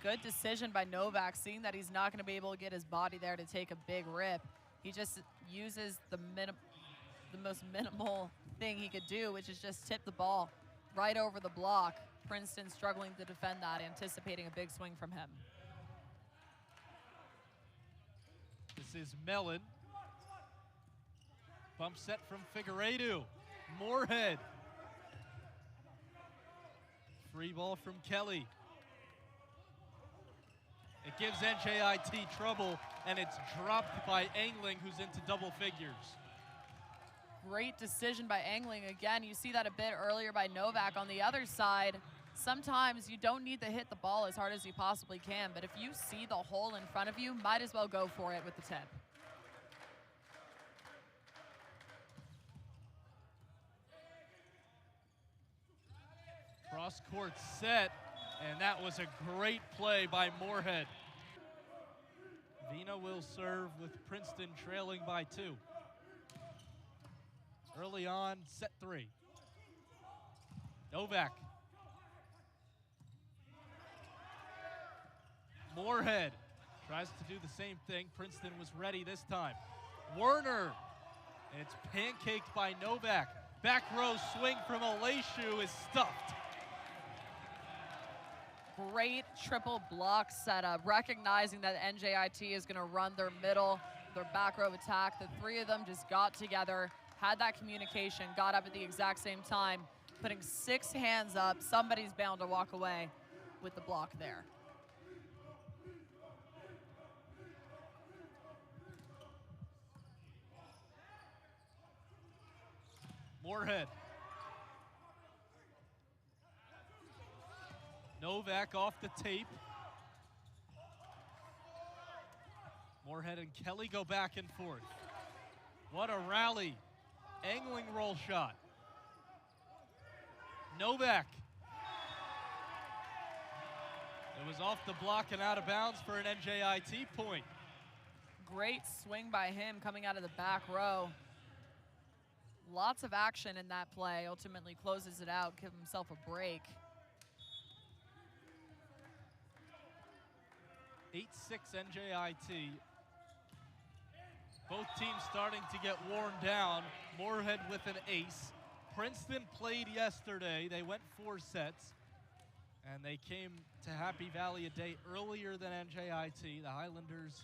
Good decision by Novak, seeing that he's not going to be able to get his body there to take a big rip. He just uses the most minimal thing he could do, which is just tip the ball right over the block. Princeton struggling to defend that, anticipating a big swing from him. This is Mellon. Bump set from Figueiredo. Moorhead. Free ball from Kelly. It gives NJIT trouble, and it's dropped by Angling, who's into double figures. Great decision by Angling. Again, you see that a bit earlier by Novak on the other side. Sometimes you don't need to hit the ball as hard as you possibly can, but if you see the hole in front of you, might as well go for it with the tip. Cross court set, and that was a great play by Moorhead. Vina will serve with Princeton trailing by 2. Early on, set 3. Novak. Moorhead tries to do the same thing. Princeton was ready this time. Werner, and it's pancaked by Novak. Back row swing from Aleshu is stuffed. Great triple block setup, recognizing that NJIT is going to run their middle, their back row attack. The three of them just got together, had that communication, got up at the exact same time, putting 6 hands up. Somebody's bound to walk away with the block there. Moorhead. Novak off the tape. Moorhead and Kelly go back and forth. What a rally. Angling roll shot. Novak. It was off the block and out of bounds for an NJIT point. Great swing by him coming out of the back row. Lots of action in that play. Ultimately closes it out, give himself a break. 8-6 NJIT. Both teams starting to get worn down. Moorhead with an ace. Princeton played yesterday. They went 4 sets, and they came to Happy Valley a day earlier than NJIT. The Highlanders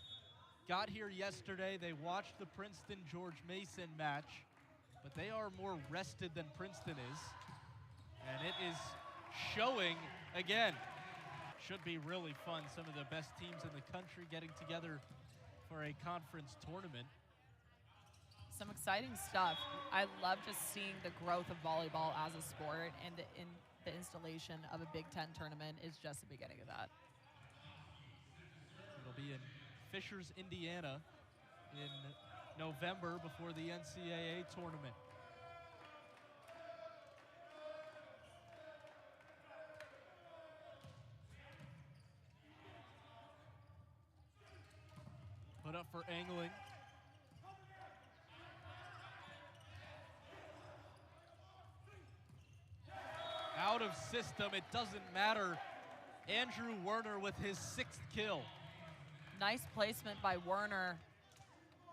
got here yesterday. They watched the Princeton-George Mason match, but they are more rested than Princeton is, and it is showing again. Should be really fun. Some of the best teams in the country getting together for a conference tournament. Some exciting stuff. I love just seeing the growth of volleyball as a sport, and the installation of a Big Ten tournament is just the beginning of that. It'll be in Fishers, Indiana in November before the NCAA tournament. Put up for Angling. Out of system, it doesn't matter. Andrew Werner with his 6th kill. Nice placement by Werner.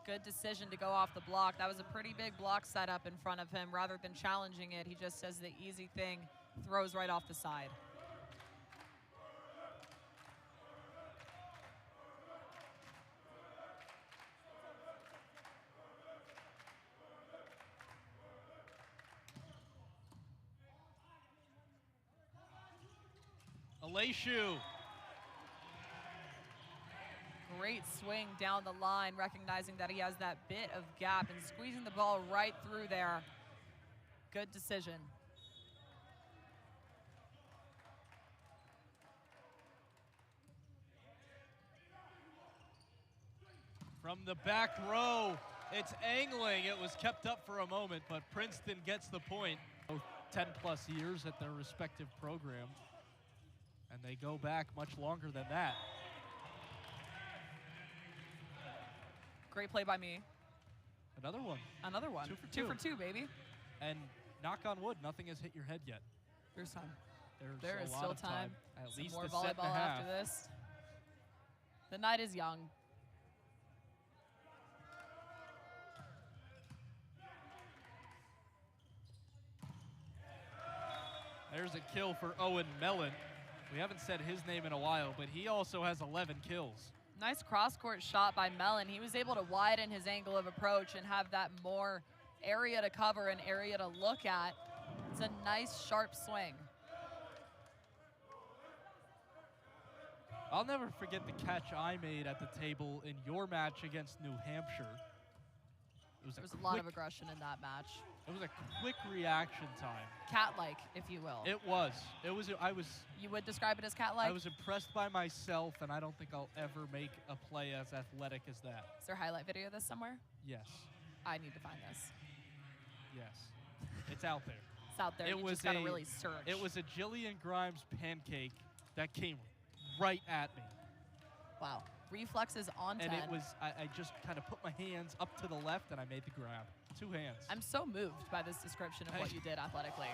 Good decision to go off the block. That was a pretty big block setup in front of him. Rather than challenging it, he just says the easy thing, throws right off the side. Aleshu. Great swing down the line, recognizing that he has that bit of gap and squeezing the ball right through there. Good decision. From the back row, it's Angling. It was kept up for a moment, but Princeton gets the point. Both 10-plus years at their respective program, and they go back much longer than that. Great play by me. Another one. Another one. 2 for 2. 2 for 2, baby. And knock on wood, nothing has hit your head yet. There's time. There is still time. At Some least more a set and a volleyball half. after this. The night is young. There's a kill for Owen Mellon. We haven't said his name in a while, but he also has 11 kills. Nice cross-court shot by Mellon. He was able to widen his angle of approach and have that more area to cover and area to look at. It's a nice, sharp swing. I'll never forget the catch I made at the table in your match against New Hampshire. There was a lot of aggression in that match. It was a quick reaction time. Cat-like, if you will. It was. You would describe it as cat-like? I was impressed by myself, and I don't think I'll ever make a play as athletic as that. Is there a highlight video of this somewhere? Yes. I need to find this. Yes. It's out there. It's out there. You just gotta really search. It was a Jillian Grimes pancake that came right at me. Wow. Reflexes on 10. And it was, I just kind of put my hands up to the left, and I made the grab. 2 hands. I'm so moved by this description of what you did athletically.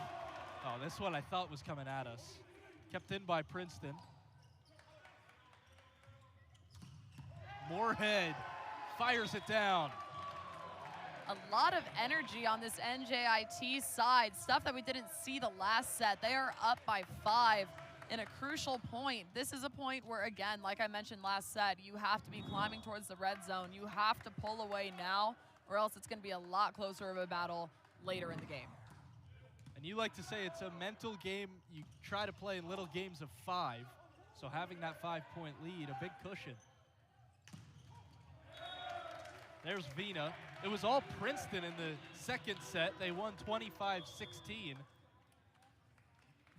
Oh, this one I thought was coming at us. Kept in by Princeton. Moorhead fires it down. A lot of energy on this NJIT side, stuff that we didn't see the last set. They are up by 5 in a crucial point. This is a point where, again, like I mentioned last set, you have to be climbing towards the red zone. You have to pull away now, or else it's going to be a lot closer of a battle later in the game. And you like to say it's a mental game. You try to play in little games of 5, so having that 5-point lead, a big cushion. There's Vina. It was all Princeton in the second set. They won 25-16.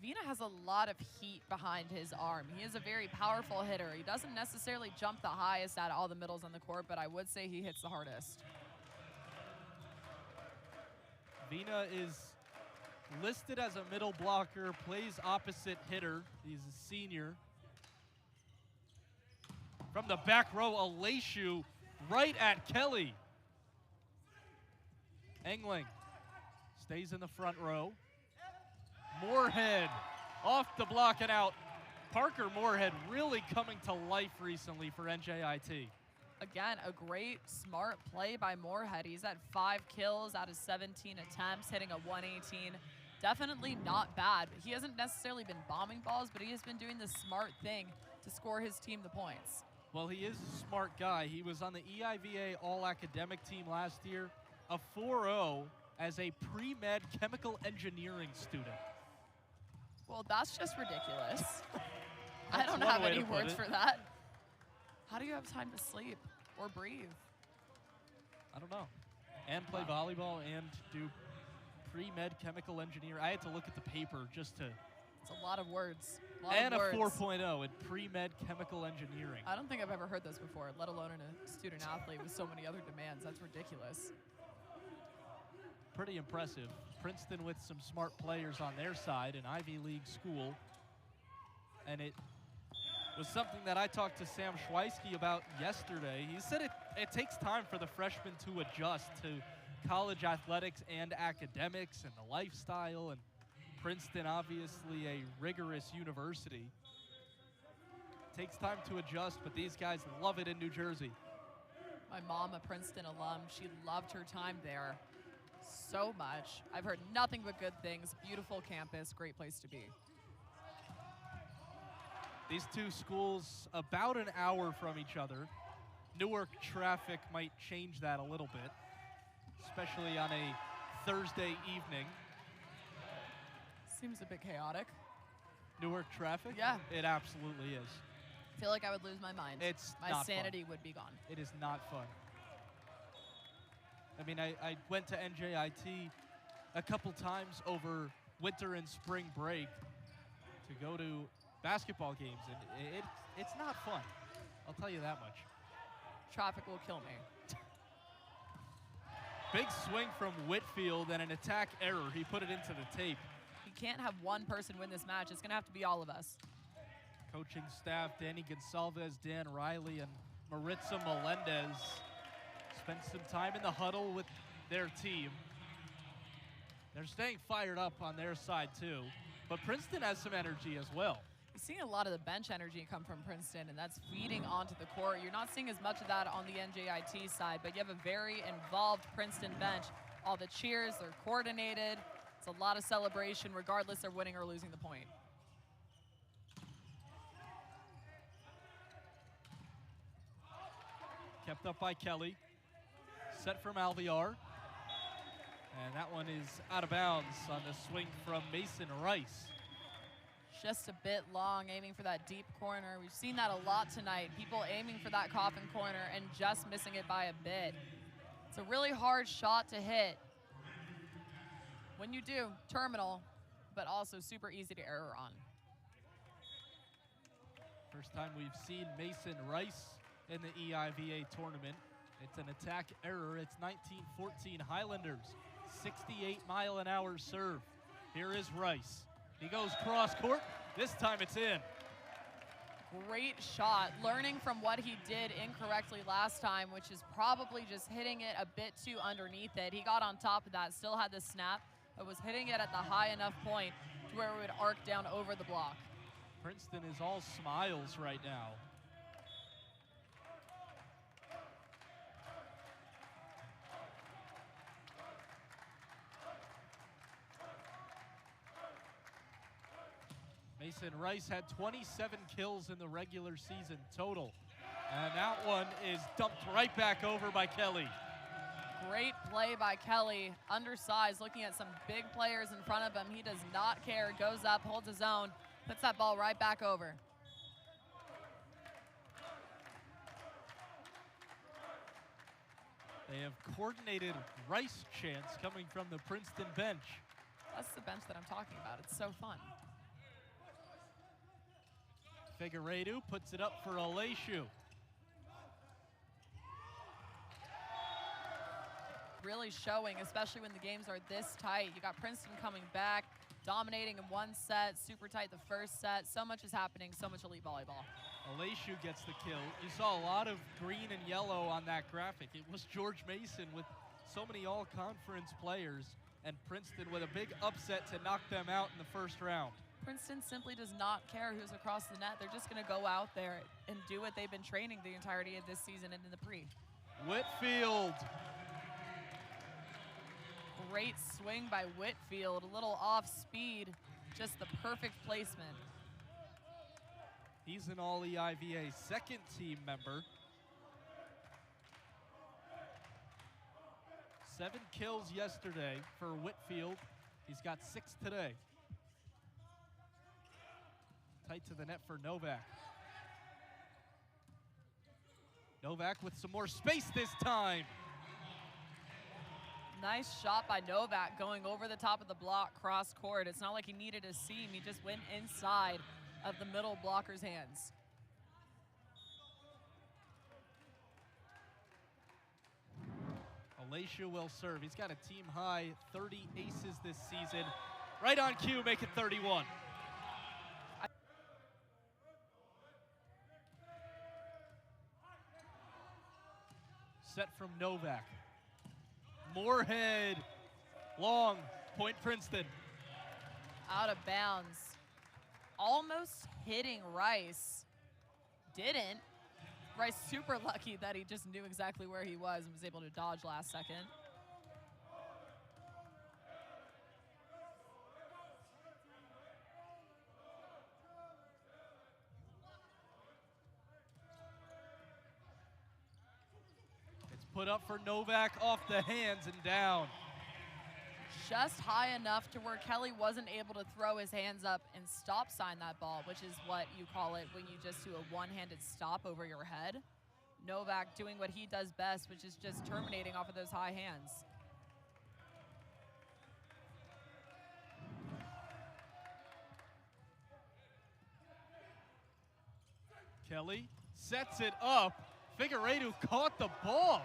Vina has a lot of heat behind his arm. He is a very powerful hitter. He doesn't necessarily jump the highest out of all the middles on the court, but I would say he hits the hardest. Vina is listed as a middle blocker, plays opposite hitter. He's a senior. From the back row, Alashu right at Kelly. Engling stays in the front row. Moorhead off the block and out. Parker Moorhead really coming to life recently for NJIT. Again, a great, smart play by Moorhead. He's at 5 kills out of 17 attempts, hitting a 118. Definitely not bad, but he hasn't necessarily been bombing balls, but he has been doing the smart thing to score his team the points. Well, he is a smart guy. He was on the EIVA All-Academic team last year, a 4.0 as a pre-med chemical engineering student. Well, that's just ridiculous. I don't have any words for that. How do you have time to sleep or breathe? I don't know. And play volleyball and do pre-med chemical engineer. I had to look at the paper just to... It's a lot of words. A 4.0 in pre-med chemical engineering. I don't think I've ever heard this before, let alone in a student athlete with so many other demands. That's ridiculous. Pretty impressive. Princeton with some smart players on their side, an Ivy League school. And it was something that I talked to Sam Szwast about yesterday. He said it takes time for the freshmen to adjust to college athletics and academics and the lifestyle, and Princeton, obviously a rigorous university. Takes time to adjust, but these guys love it in New Jersey. My mom, a Princeton alum, she loved her time there so much. I've heard nothing but good things. Beautiful campus, great place to be. These two schools about an hour from each other. Newark traffic might change that a little bit, especially on a Thursday evening. Seems a bit chaotic. Newark traffic? Yeah. It absolutely is. I feel like I would lose my mind. My sanity would be gone. It is not fun. I mean, I went to NJIT a couple times over winter and spring break to go to basketball games, and it's not fun. I'll tell you that much. Traffic will kill me. Big swing from Whitfield and an attack error. He put it into the tape. You can't have one person win this match. It's going to have to be all of us. Coaching staff, Danny Gonsalves, Dan Riley, and Maritza Melendez spent some time in the huddle with their team. They're staying fired up on their side too, but Princeton has some energy as well. You're seeing a lot of the bench energy come from Princeton, and that's feeding onto the court. You're not seeing as much of that on the NJIT side, but you have a very involved Princeton bench. All the cheers, they're coordinated. It's a lot of celebration regardless they're winning or losing the point. Kept up by Kelly. Set from Alvear. And that one is out of bounds on the swing from Mason Rice. Just a bit long, aiming for that deep corner. We've seen that a lot tonight. People aiming for that coffin corner and just missing it by a bit. It's a really hard shot to hit. When you do, terminal, but also super easy to error on. First time we've seen Mason Rice in the EIVA tournament. It's an attack error. It's 19-14 Highlanders. 68-mile-an-hour serve. Here is Rice. He goes cross court. This time it's in. Great shot. Learning from what he did incorrectly last time, which is probably just hitting it a bit too underneath it. He got on top of that, still had the snap, but was hitting it at the high enough point to where it would arc down over the block. Princeton is all smiles right now. Mason Rice had 27 kills in the regular season total. And that one is dumped right back over by Kelly. Great play by Kelly, undersized, looking at some big players in front of him. He does not care, goes up, holds his own, puts that ball right back over. They have coordinated Rice chants coming from the Princeton bench. That's the bench that I'm talking about. It's so fun. Figueiredo puts it up for Aleshu. Really showing, especially when the games are this tight. You got Princeton coming back, dominating in one set, super tight the first set. So much is happening, so much elite volleyball. Aleshu gets the kill. You saw a lot of green and yellow on that graphic. It was George Mason with so many all-conference players, and Princeton with a big upset to knock them out in the first round. Princeton simply does not care who's across the net. They're just going to go out there and do what they've been training the entirety of this season and in the pre. Whitfield. Great swing by Whitfield, a little off speed, just the perfect placement. He's an all-EIVA second team member. 7 kills yesterday for Whitfield. He's got 6 today. Tight to the net for Novak. Novak with some more space this time. Nice shot by Novak going over the top of the block, cross court. It's not like he needed a seam. He just went inside of the middle blocker's hands. Aleshu will serve. He's got a team high 30 aces this season. Right on cue, make it 31. Set from Novak. Moorhead, long, point Princeton. Out of bounds. Almost hitting Rice. Didn't. Rice super lucky that he just knew exactly where he was and was able to dodge last second. Put up for Novak, off the hands and down. Just high enough to where Kelly wasn't able to throw his hands up and stop sign that ball, which is what you call it when you just do a one-handed stop over your head. Novak doing what he does best, which is just terminating off of those high hands. Kelly sets it up. Figueiredo caught the ball.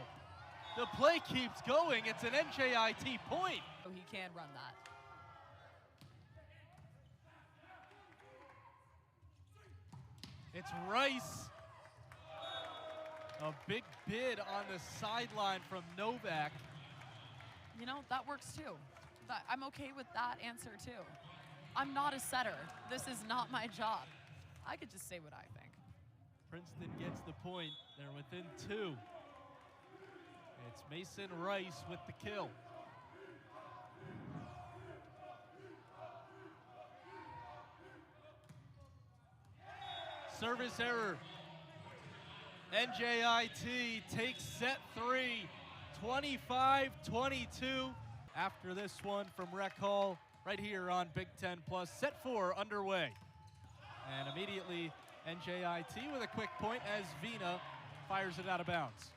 The play keeps going. It's an NJIT point. So he can run that. It's Rice. A big bid on the sideline from Novak. You know, that works too. I'm okay with that answer too. I'm not a setter. This is not my job. I could just say what I think. Princeton gets the point. They're within 2. It's Mason Rice with the kill. Service error. NJIT takes set 3, 25-22. After this one from Rec Hall, right here on Big Ten Plus. Set 4 underway. And immediately NJIT with a quick point as Vina fires it out of bounds.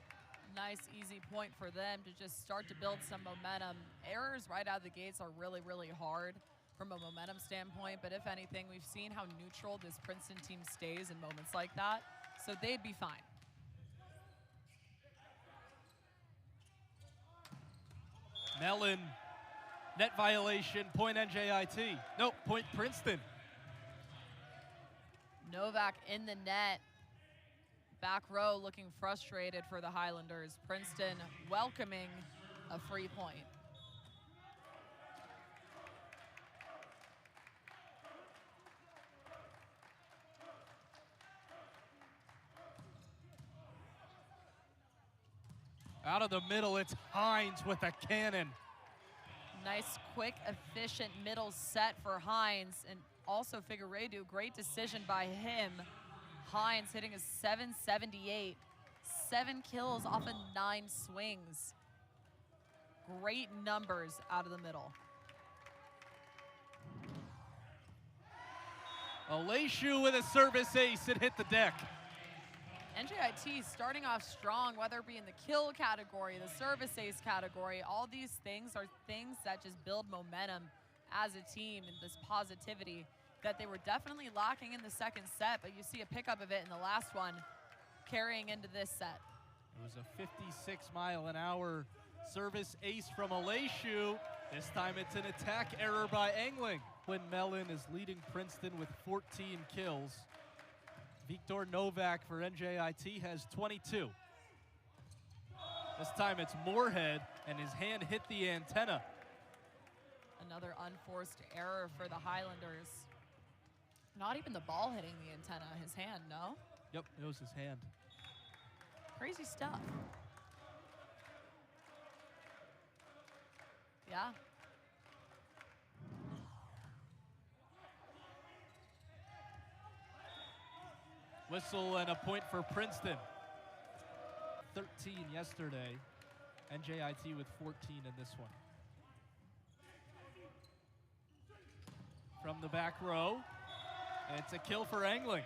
Nice, easy point for them to just start to build some momentum. Errors right out of the gates are really, really hard from a momentum standpoint, but if anything, we've seen how neutral this Princeton team stays in moments like that, so they'd be fine. Mellon, net violation, point NJIT. Nope, point Princeton. Novak in the net. Back row looking frustrated for the Highlanders. Princeton welcoming a free point. Out of the middle, it's Hines with a cannon. Nice, quick, efficient middle set for Hines, and also Figueiredo, great decision by him. Hines hitting a 778, 7 kills off of 9 swings. Great numbers out of the middle. Aleshu with a service ace, it hit the deck. NJIT starting off strong, whether it be in the kill category, the service ace category. All these things are things that just build momentum as a team and this positivity that they were definitely lacking in the second set, but you see a pickup of it in the last one, carrying into this set. It was a 56-mile-an-hour service ace from Aleshu. This time it's an attack error by Engling. When Mellon is leading Princeton with 14 kills. Victor Novak for NJIT has 22. This time it's Moorhead, and his hand hit the antenna. Another unforced error for the Highlanders. Not even the ball hitting the antenna, his hand, no? Yep, it was his hand. Crazy stuff. Yeah. Whistle and a point for Princeton. 13 yesterday. NJIT with 14 in this one. From the back row, it's a kill for Engling.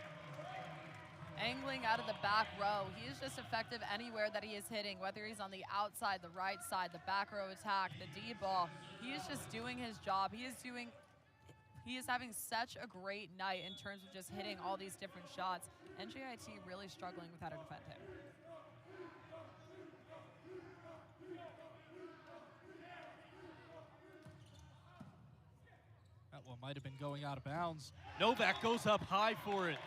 Engling out of the back row. He is just effective anywhere that he is hitting, whether he's on the outside, the right side, the back row attack, the D ball. He is just doing his job. He is having such a great night in terms of just hitting all these different shots. NJIT really struggling with how to defend him. That one might have been going out of bounds. Novak goes up high for it.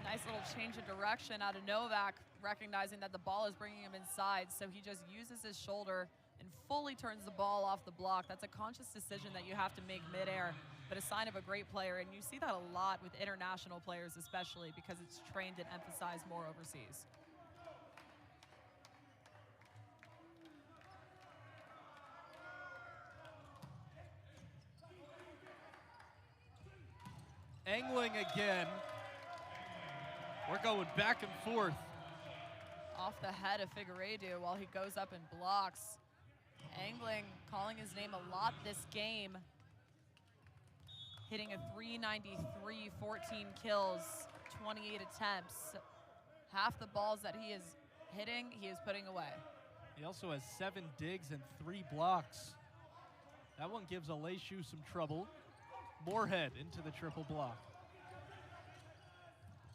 Nice little change of direction out of Novak, recognizing that the ball is bringing him inside, so he just uses his shoulder and fully turns the ball off the block. That's a conscious decision that you have to make midair, but a sign of a great player, and you see that a lot with international players especially because it's trained and emphasized more overseas. Engling again. We're going back and forth. Off the head of Figueiredo while he goes up and blocks. Engling calling his name a lot this game. Hitting a 393, 14 kills, 28 attempts. Half the balls that he is hitting, he is putting away. He also has 7 digs and 3 blocks. That one gives Aleshu some trouble. Moorhead into the triple block.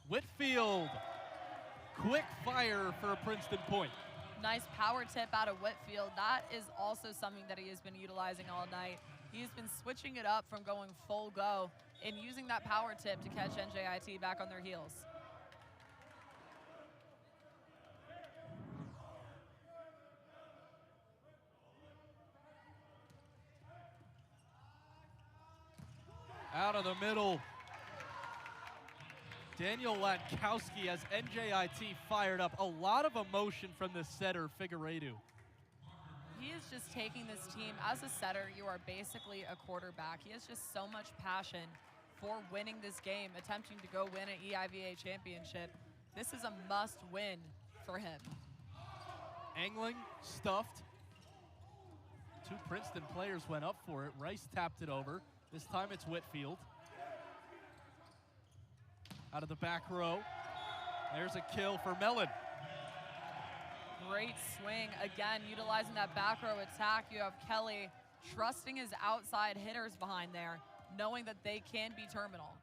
Whitfield, quick fire for a Princeton point. Nice power tip out of Whitfield. That is also something that he has been utilizing all night. He's been switching it up from going full go and using that power tip to catch NJIT back on their heels. Out of the middle. Daniel Latkowski has NJIT fired up. A lot of emotion from the setter, Figueiredo. He is just taking this team. As a setter, you are basically a quarterback. He has just so much passion for winning this game, attempting to go win an EIVA championship. This is a must-win for him. Angling, stuffed. 2 Princeton players went up for it. Rice tapped it over. This time it's Whitfield. Out of the back row. There's a kill for Mellon. Great swing. Again, utilizing that back row attack. You have Kelly trusting his outside hitters behind there, knowing that they can be terminal.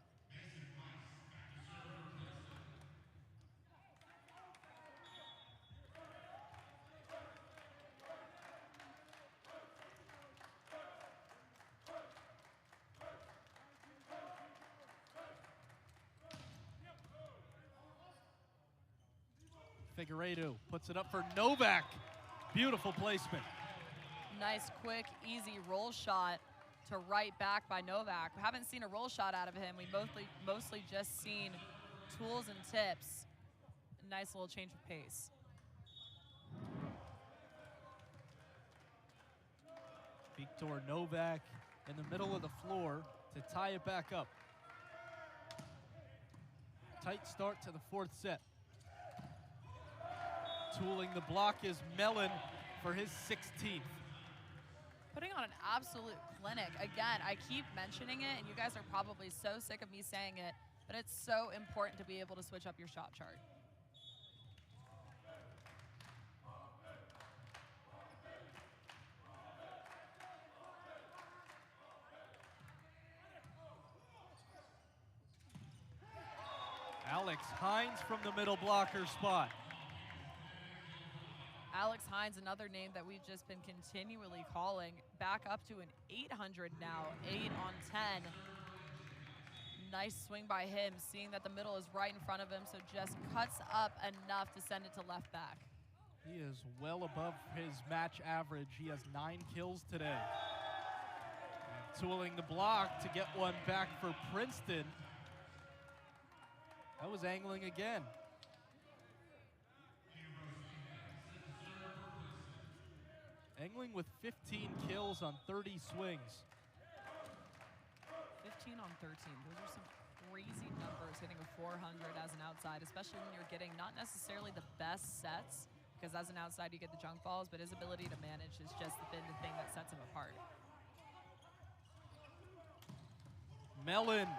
Figueiredo puts it up for Novak. Beautiful placement. Nice, quick, easy roll shot to right back by Novak. We haven't seen a roll shot out of him. We've mostly just seen tools and tips. A nice little change of pace. Victor Novak in the middle of the floor to tie it back up. Tight start to the 4th set. Tooling the block is Mellon for his 16th. Putting on an absolute clinic. Again, I keep mentioning it, and you guys are probably so sick of me saying it, but it's so important to be able to switch up your shot chart. Alex Hines from the middle blocker spot. Alex Hines, another name that we've just been continually calling, back up to an 800 now, 8 on 10. Nice swing by him, seeing that the middle is right in front of him, so just cuts up enough to send it to left back. He is well above his match average. He has 9 kills today. And tooling the block to get one back for Princeton. That was angling again. Angling with 15 kills on 30 swings. 15 on 13. Those are some crazy numbers, hitting a 400 as an outside, especially when you're getting not necessarily the best sets, because as an outside you get the junk balls, but his ability to manage has just been the thing that sets him apart. Mellon.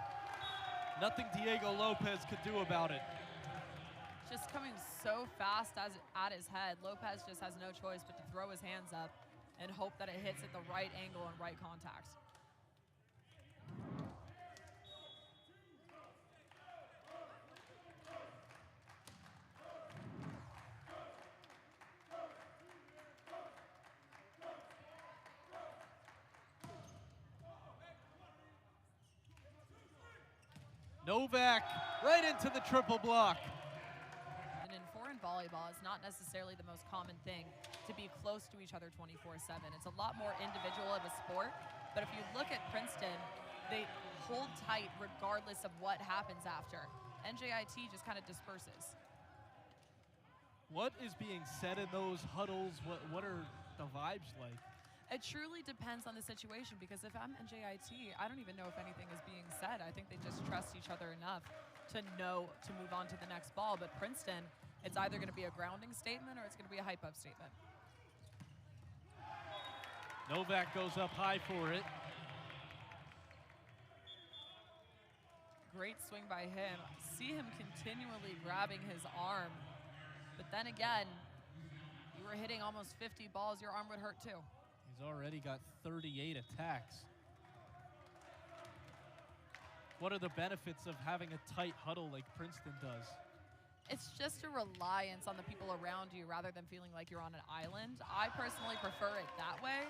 Nothing Diego Lopez could do about it. Just coming so fast at his head. Lopez just has no choice but to throw his hands up and hope that it hits at the right angle and right contact. Novak right into the triple block. And in foreign volleyball, it's not necessarily the most common thing to be close to each other 24/7. It's a lot more individual of a sport, but if you look at Princeton, they hold tight regardless of what happens after. NJIT just kind of disperses. What is being said in those huddles? What are the vibes like? It truly depends on the situation, because if I'm NJIT, I don't even know if anything is being said. I think they just trust each other enough to know to move on to the next ball. But Princeton, it's either going to be a grounding statement or it's going to be a hype-up statement. Novak goes up high for it. Great swing by him. See him continually grabbing his arm. But then again, you were hitting almost 50 balls, your arm would hurt too. He's already got 38 attacks. What are the benefits of having a tight huddle like Princeton does? It's just a reliance on the people around you rather than feeling like you're on an island. I personally prefer it that way,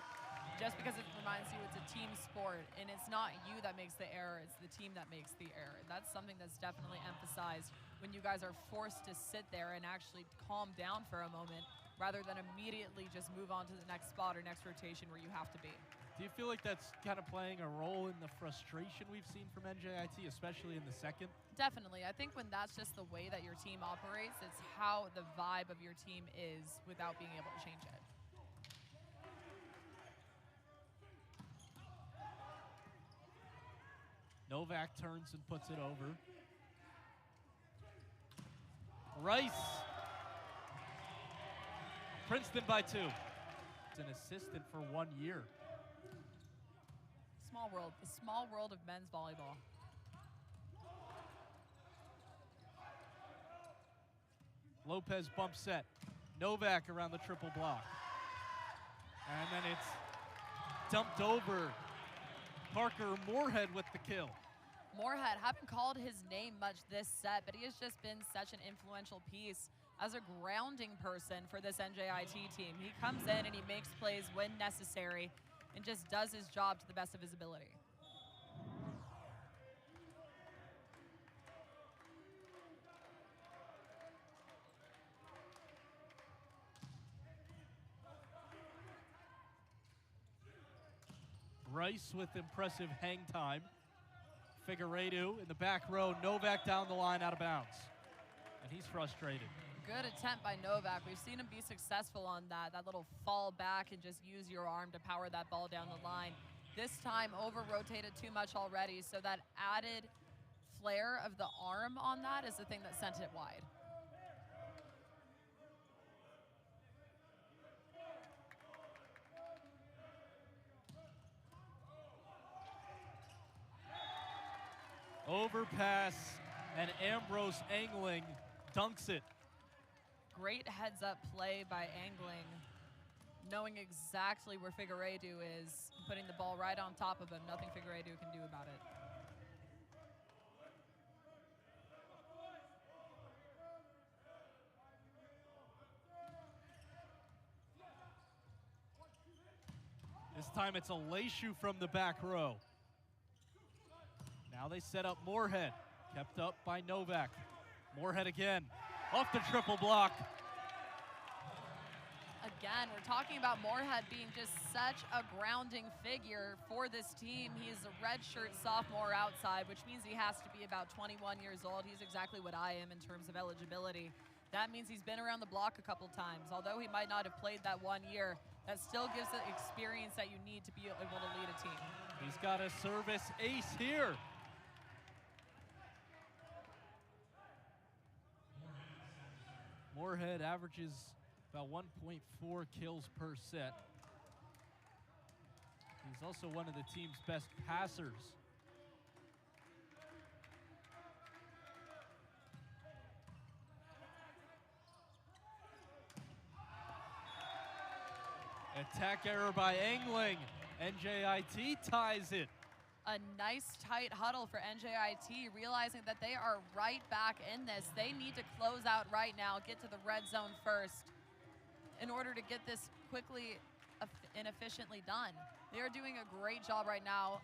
just because it reminds you it's a team sport, and it's not you that makes the error, it's the team that makes the error. That's something that's definitely emphasized when you guys are forced to sit there and actually calm down for a moment, rather than immediately just move on to the next spot or next rotation where you have to be. Do you feel like that's kind of playing a role in the frustration we've seen from NJIT, especially in the second? Definitely. I think when that's just the way that your team operates, it's how the vibe of your team is without being able to change it. Novak turns and puts it over. Rice. Princeton by 2. An assistant for 1 year. Small world, the small world of men's volleyball. Lopez bump set. Novak around the triple block. And then it's dumped over. Parker Moorhead with the kill. Moorhead, haven't called his name much this set, but he has just been such an influential piece as a grounding person for this NJIT team. He comes in and he makes plays when necessary and just does his job to the best of his ability. Rice with impressive hang time. Figueiredo in the back row. Novak down the line, out of bounds. And he's frustrated. Good attempt by Novak. We've seen him be successful on that little fall back and just use your arm to power that ball down the line. This time over-rotated too much already, so that added flare of the arm on that is the thing that sent it wide. Overpass, and Ambrose Angling dunks it. Great heads-up play by Angling, knowing exactly where Figueiredo is, putting the ball right on top of him. Nothing Figueiredo can do about it. This time it's a Leishu from the back row. Now they set up Moorhead, kept up by Novak. Moorhead again, off the triple block. Again, we're talking about Moorhead being just such a grounding figure for this team. He is a redshirt sophomore outside, which means he has to be about 21 years old. He's exactly what I am in terms of eligibility. That means he's been around the block a couple times. Although he might not have played that 1 year, that still gives the experience that you need to be able to lead a team. He's got a service ace here. Moorhead averages about 1.4 kills per set. He's also one of the team's best passers. Attack error by Angling. NJIT ties it. A nice tight huddle for NJIT, realizing that they are right back in this. They need to close out right now, get to the red zone first in order to get this quickly and efficiently done. They are doing a great job right now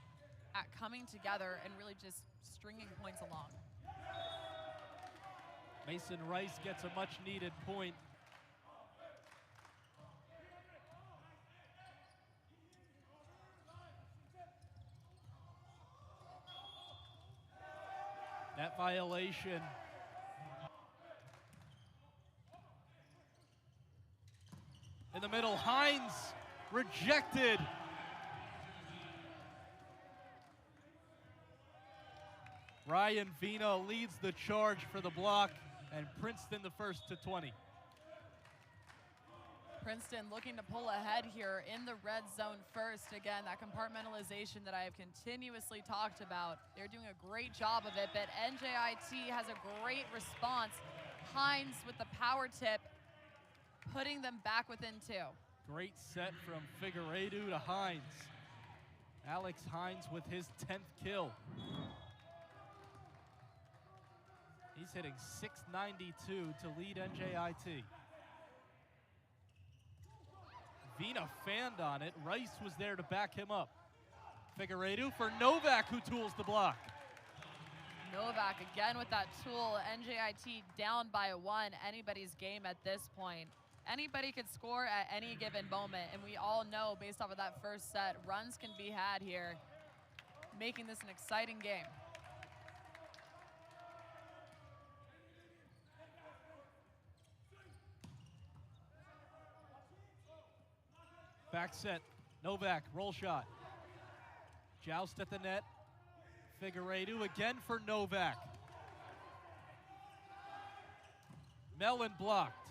at coming together and really just stringing points along. Mason Rice gets a much needed point. That violation. In the middle, Hines rejected. Ryan Vina leads the charge for the block, and Princeton the first to 20. Princeton looking to pull ahead here in the red zone first. Again, that compartmentalization that I have continuously talked about. They're doing a great job of it, but NJIT has a great response. Hines with the power tip, putting them back within 2. Great set from Figueiredo to Hines. Alex Hines with his 10th kill. He's hitting .692 to lead NJIT. Vina fanned on it. Rice was there to back him up. Figueiredo for Novak, who tools the block. Novak again with that tool. NJIT down by 1. Anybody's game at this point. Anybody could score at any given moment, and we all know based off of that first set, runs can be had here, making this an exciting game. Back set, Novak, roll shot. Joust at the net. Figueiredo again for Novak. Mellon blocked.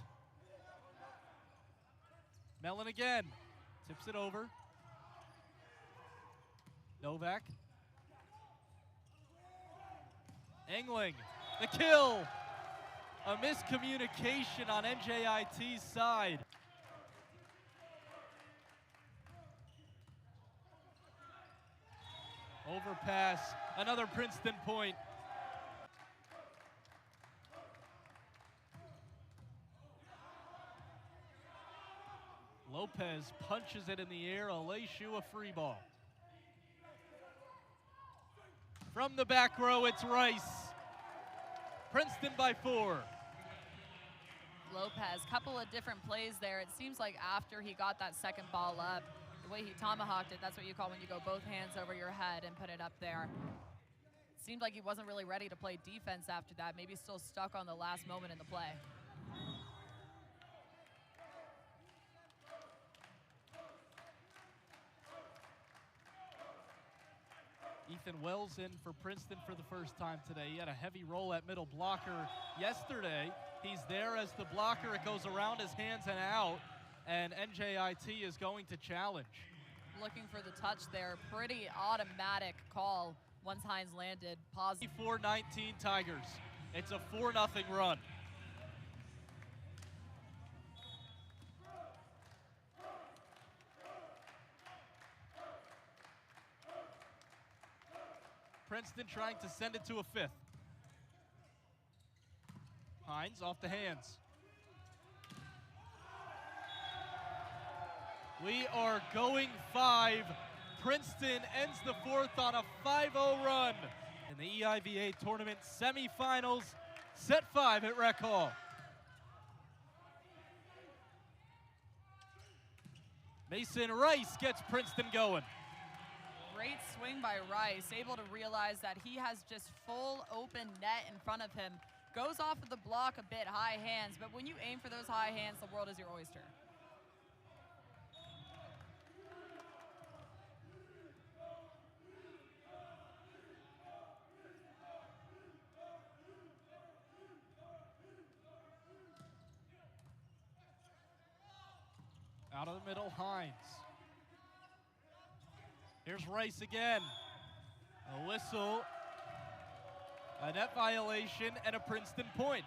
Mellon again. Tips it over. Novak. Engling. The kill. A miscommunication on NJIT's side. Overpass. Another Princeton point. Lopez punches it in the air. Aleshu a free ball. From the back row, it's Rice. Princeton by 4. Lopez, couple of different plays there. It seems like after he got that second ball up, the way he tomahawked it, that's what you call when you go both hands over your head and put it up there. It seemed like he wasn't really ready to play defense after that, maybe still stuck on the last moment in the play. Ethan Wells in for Princeton for the first time today. He had a heavy roll at middle blocker yesterday. He's there as the blocker. It goes around his hands and out, and NJIT is going to challenge. Looking for the touch there. Pretty automatic call once Hines landed. Positive. 4-19 Tigers. It's a 4-0 run. Princeton trying to send it to a 5th. Hines off the hands. We are going 5. Princeton ends the 4th on a 5-0 run in the EIVA tournament semifinals. Set 5 at Rec Hall. Mason Rice gets Princeton going. Great swing by Rice, able to realize that he has just full open net in front of him. Goes off of the block a bit, high hands, but when you aim for those high hands, the world is your oyster. Out of the middle, Hines. Here's Rice again. A whistle, a net violation, and a Princeton point.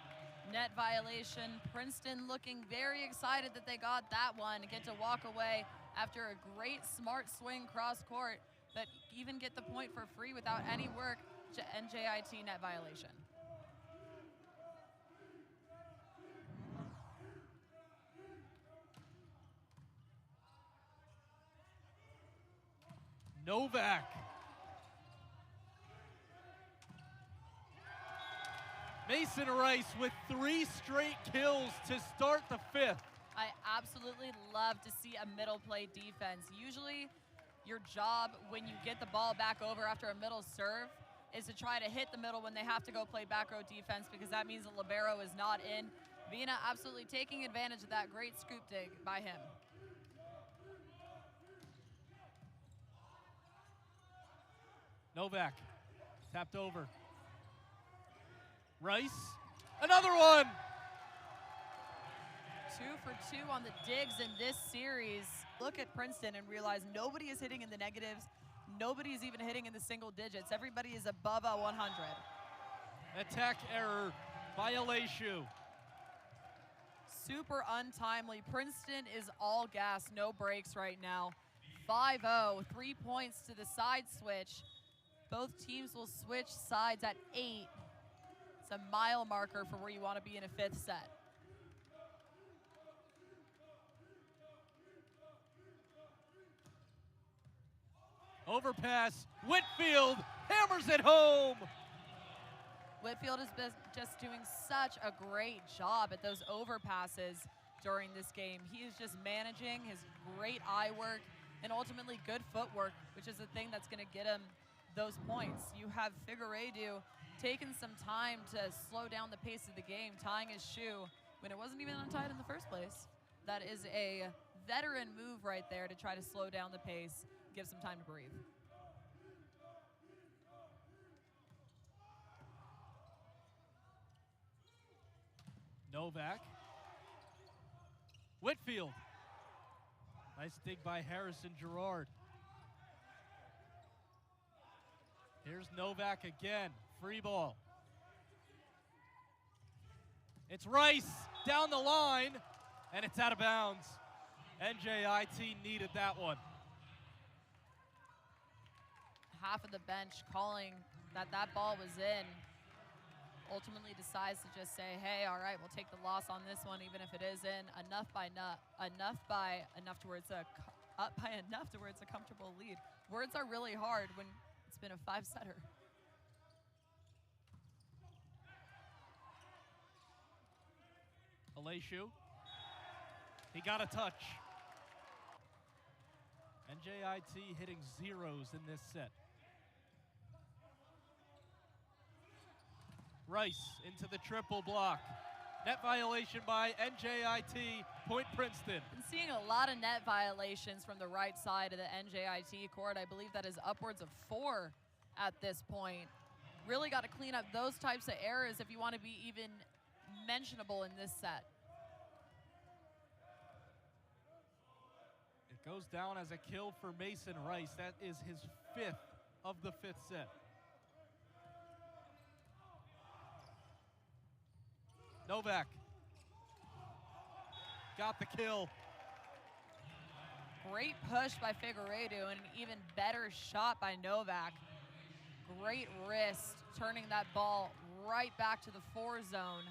Net violation. Princeton looking very excited that they got that one. Get to walk away after a great, smart swing cross court, but even get the point for free without any work. NJIT net violation. Novak. Mason Rice with 3 straight kills to start the 5th. I absolutely love to see a middle play defense. Usually your job when you get the ball back over after a middle serve is to try to hit the middle when they have to go play back row defense, because that means the libero is not in. Vina absolutely taking advantage of that great scoop dig by him. Novak, tapped over. Rice, another one! 2 for 2 on the digs in this series. Look at Princeton and realize nobody is hitting in the negatives. Nobody is even hitting in the single digits. Everybody is above a 100. Attack error by Aleshu. Super untimely. Princeton is all gas, no brakes right now. 5-0, 3 points to the side switch. Both teams will switch sides at 8. It's a mile marker for where you want to be in a 5th set. Overpass, Whitfield hammers it home. Whitfield has been just doing such a great job at those overpasses during this game. He is just managing his great eye work and ultimately good footwork, which is the thing that's going to get him those points. You have Figueiredo taking some time to slow down the pace of the game, tying his shoe when it wasn't even untied in the first place. That is a veteran move right there to try to slow down the pace, give some time to breathe. Novak. Whitfield. Nice dig by Harrison Gerard. Here's Novak again. Free ball. It's Rice down the line, and it's out of bounds. NJIT needed that one. Half of the bench calling that ball was in. Ultimately decides to just say, hey, all right, we'll take the loss on this one, even if it is in. Up by enough to where it's a comfortable lead. Words are really hard when it's been a 5-setter. Aleshu. He got a touch. NJIT hitting zeros in this set. Rice into the triple block. Net violation by NJIT, point Princeton. Been seeing a lot of net violations from the right side of the NJIT court. I believe that is upwards of 4 at this point. Really got to clean up those types of errors if you want to be even mentionable in this set. It goes down as a kill for Mason Rice. That is his 5th of the 5th set. Novak got the kill. Great push by Figueiredo and an even better shot by Novak. Great wrist, turning that ball right back to the 4 zone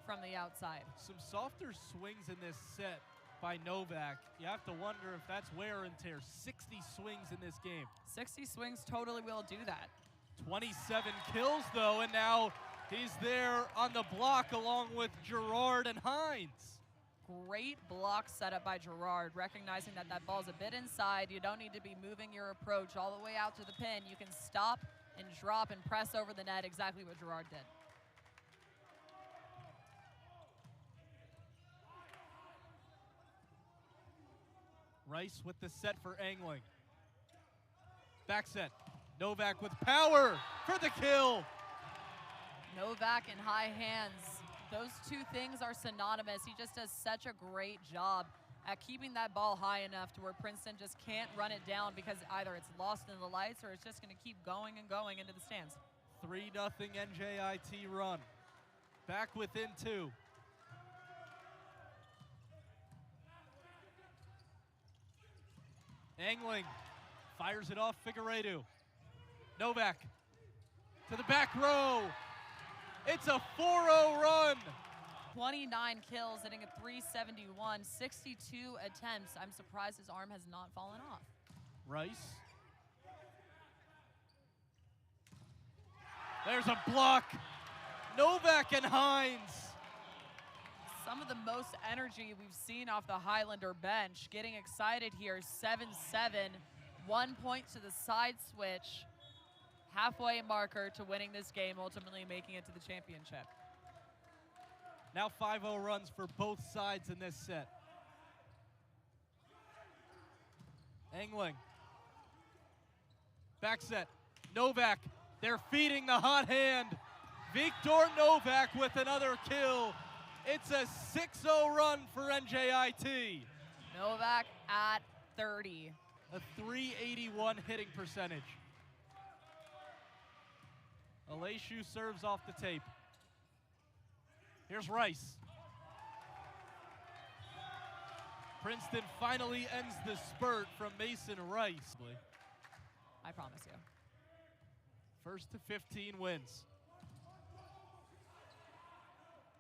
from the outside. Some softer swings in this set by Novak. You have to wonder if that's wear and tear. 60 swings in this game. 60 swings totally will do that. 27 kills though, and now he's there on the block along with Gerard and Hines. Great block setup by Gerard, recognizing that ball's a bit inside. You don't need to be moving your approach all the way out to the pin. You can stop and drop and press over the net, exactly what Gerard did. Rice with the set for Angling. Back set. Novak with power for the kill. Novak in high hands. Those two things are synonymous. He just does such a great job at keeping that ball high enough to where Princeton just can't run it down because either it's lost in the lights or it's just going to keep going and going into the stands. 3-0 NJIT run. Back within 2. Angling fires it off Figueiredo. Novak to the back row. It's a 4-0 run. 29 kills, hitting a 371, 62 attempts. I'm surprised his arm has not fallen off. Rice. There's a block. Novak and Hines. Some of the most energy we've seen off the Highlander bench. Getting excited here, 7-7. 1 point to the side switch. Halfway marker to winning this game, ultimately making it to the championship. Now 5-0 runs for both sides in this set. Angling. Back set. Novak. They're feeding the hot hand. Victor Novak with another kill. It's a 6-0 run for NJIT. Novak at 30. A 381 hitting percentage. Aleshu serves off the tape. Here's Rice. Princeton finally ends the spurt from Mason Rice. I promise you. First to 15 wins.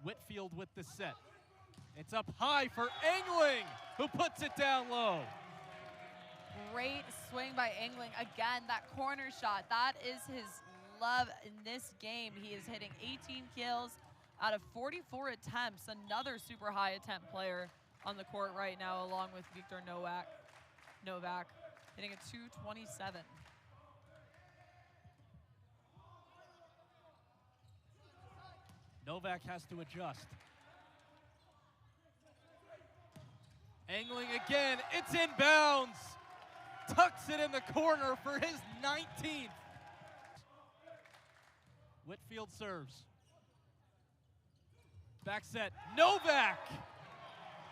Whitfield with the set. It's up high for Angling, who puts it down low. Great swing by Angling. Again, that corner shot, that is his love in this game. He is hitting 18 kills out of 44 attempts. Another super high attempt player on the court right now, along with Victor Novak, hitting a 227. Novak has to adjust. Angling again, it's inbounds. Tucks it in the corner for his 19th. Whitfield serves. Back set, Novak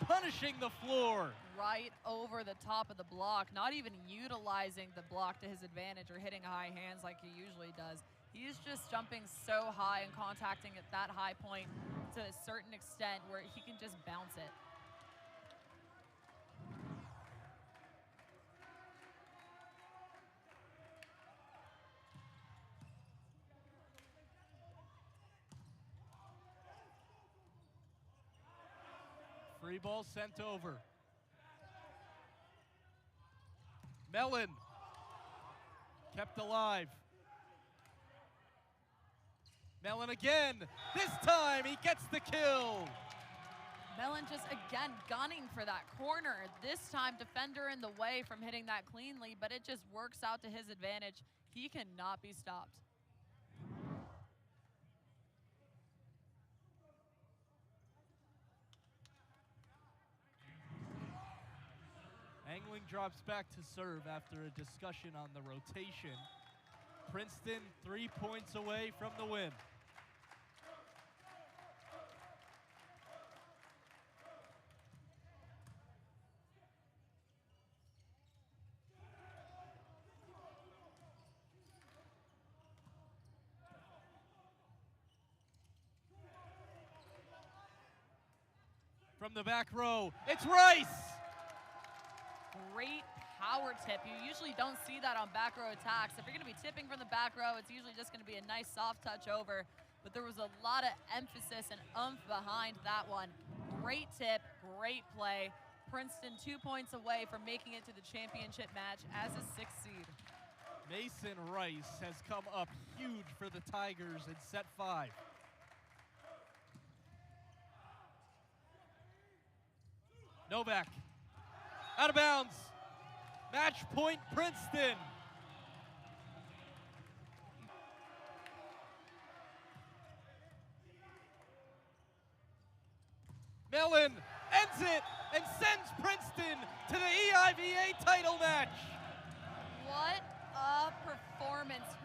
punishing the floor. Right over the top of the block, not even utilizing the block to his advantage or hitting high hands like he usually does. He's just jumping so high and contacting at that high point to a certain extent where he can just bounce it. Free ball sent over. Mellon kept alive. Mellon again. This time he gets the kill. Mellon just again gunning for that corner. This time defender in the way from hitting that cleanly, but it just works out to his advantage. He cannot be stopped. Angling drops back to serve after a discussion on the rotation. Princeton 3 points away from the win. From the back row, it's Rice! Great power tip. You usually don't see that on back row attacks. If you're going to be tipping from the back row, it's usually just going to be a nice soft touch over. But there was a lot of emphasis and oomph behind that one. Great tip, great play. Princeton 2 points away from making it to the championship match as a 6th seed. Mason Rice has come up huge for the Tigers in set 5. Novak, out of bounds. Match point, Princeton. Mellon ends it and sends Princeton to the EIVA title match. What a performance.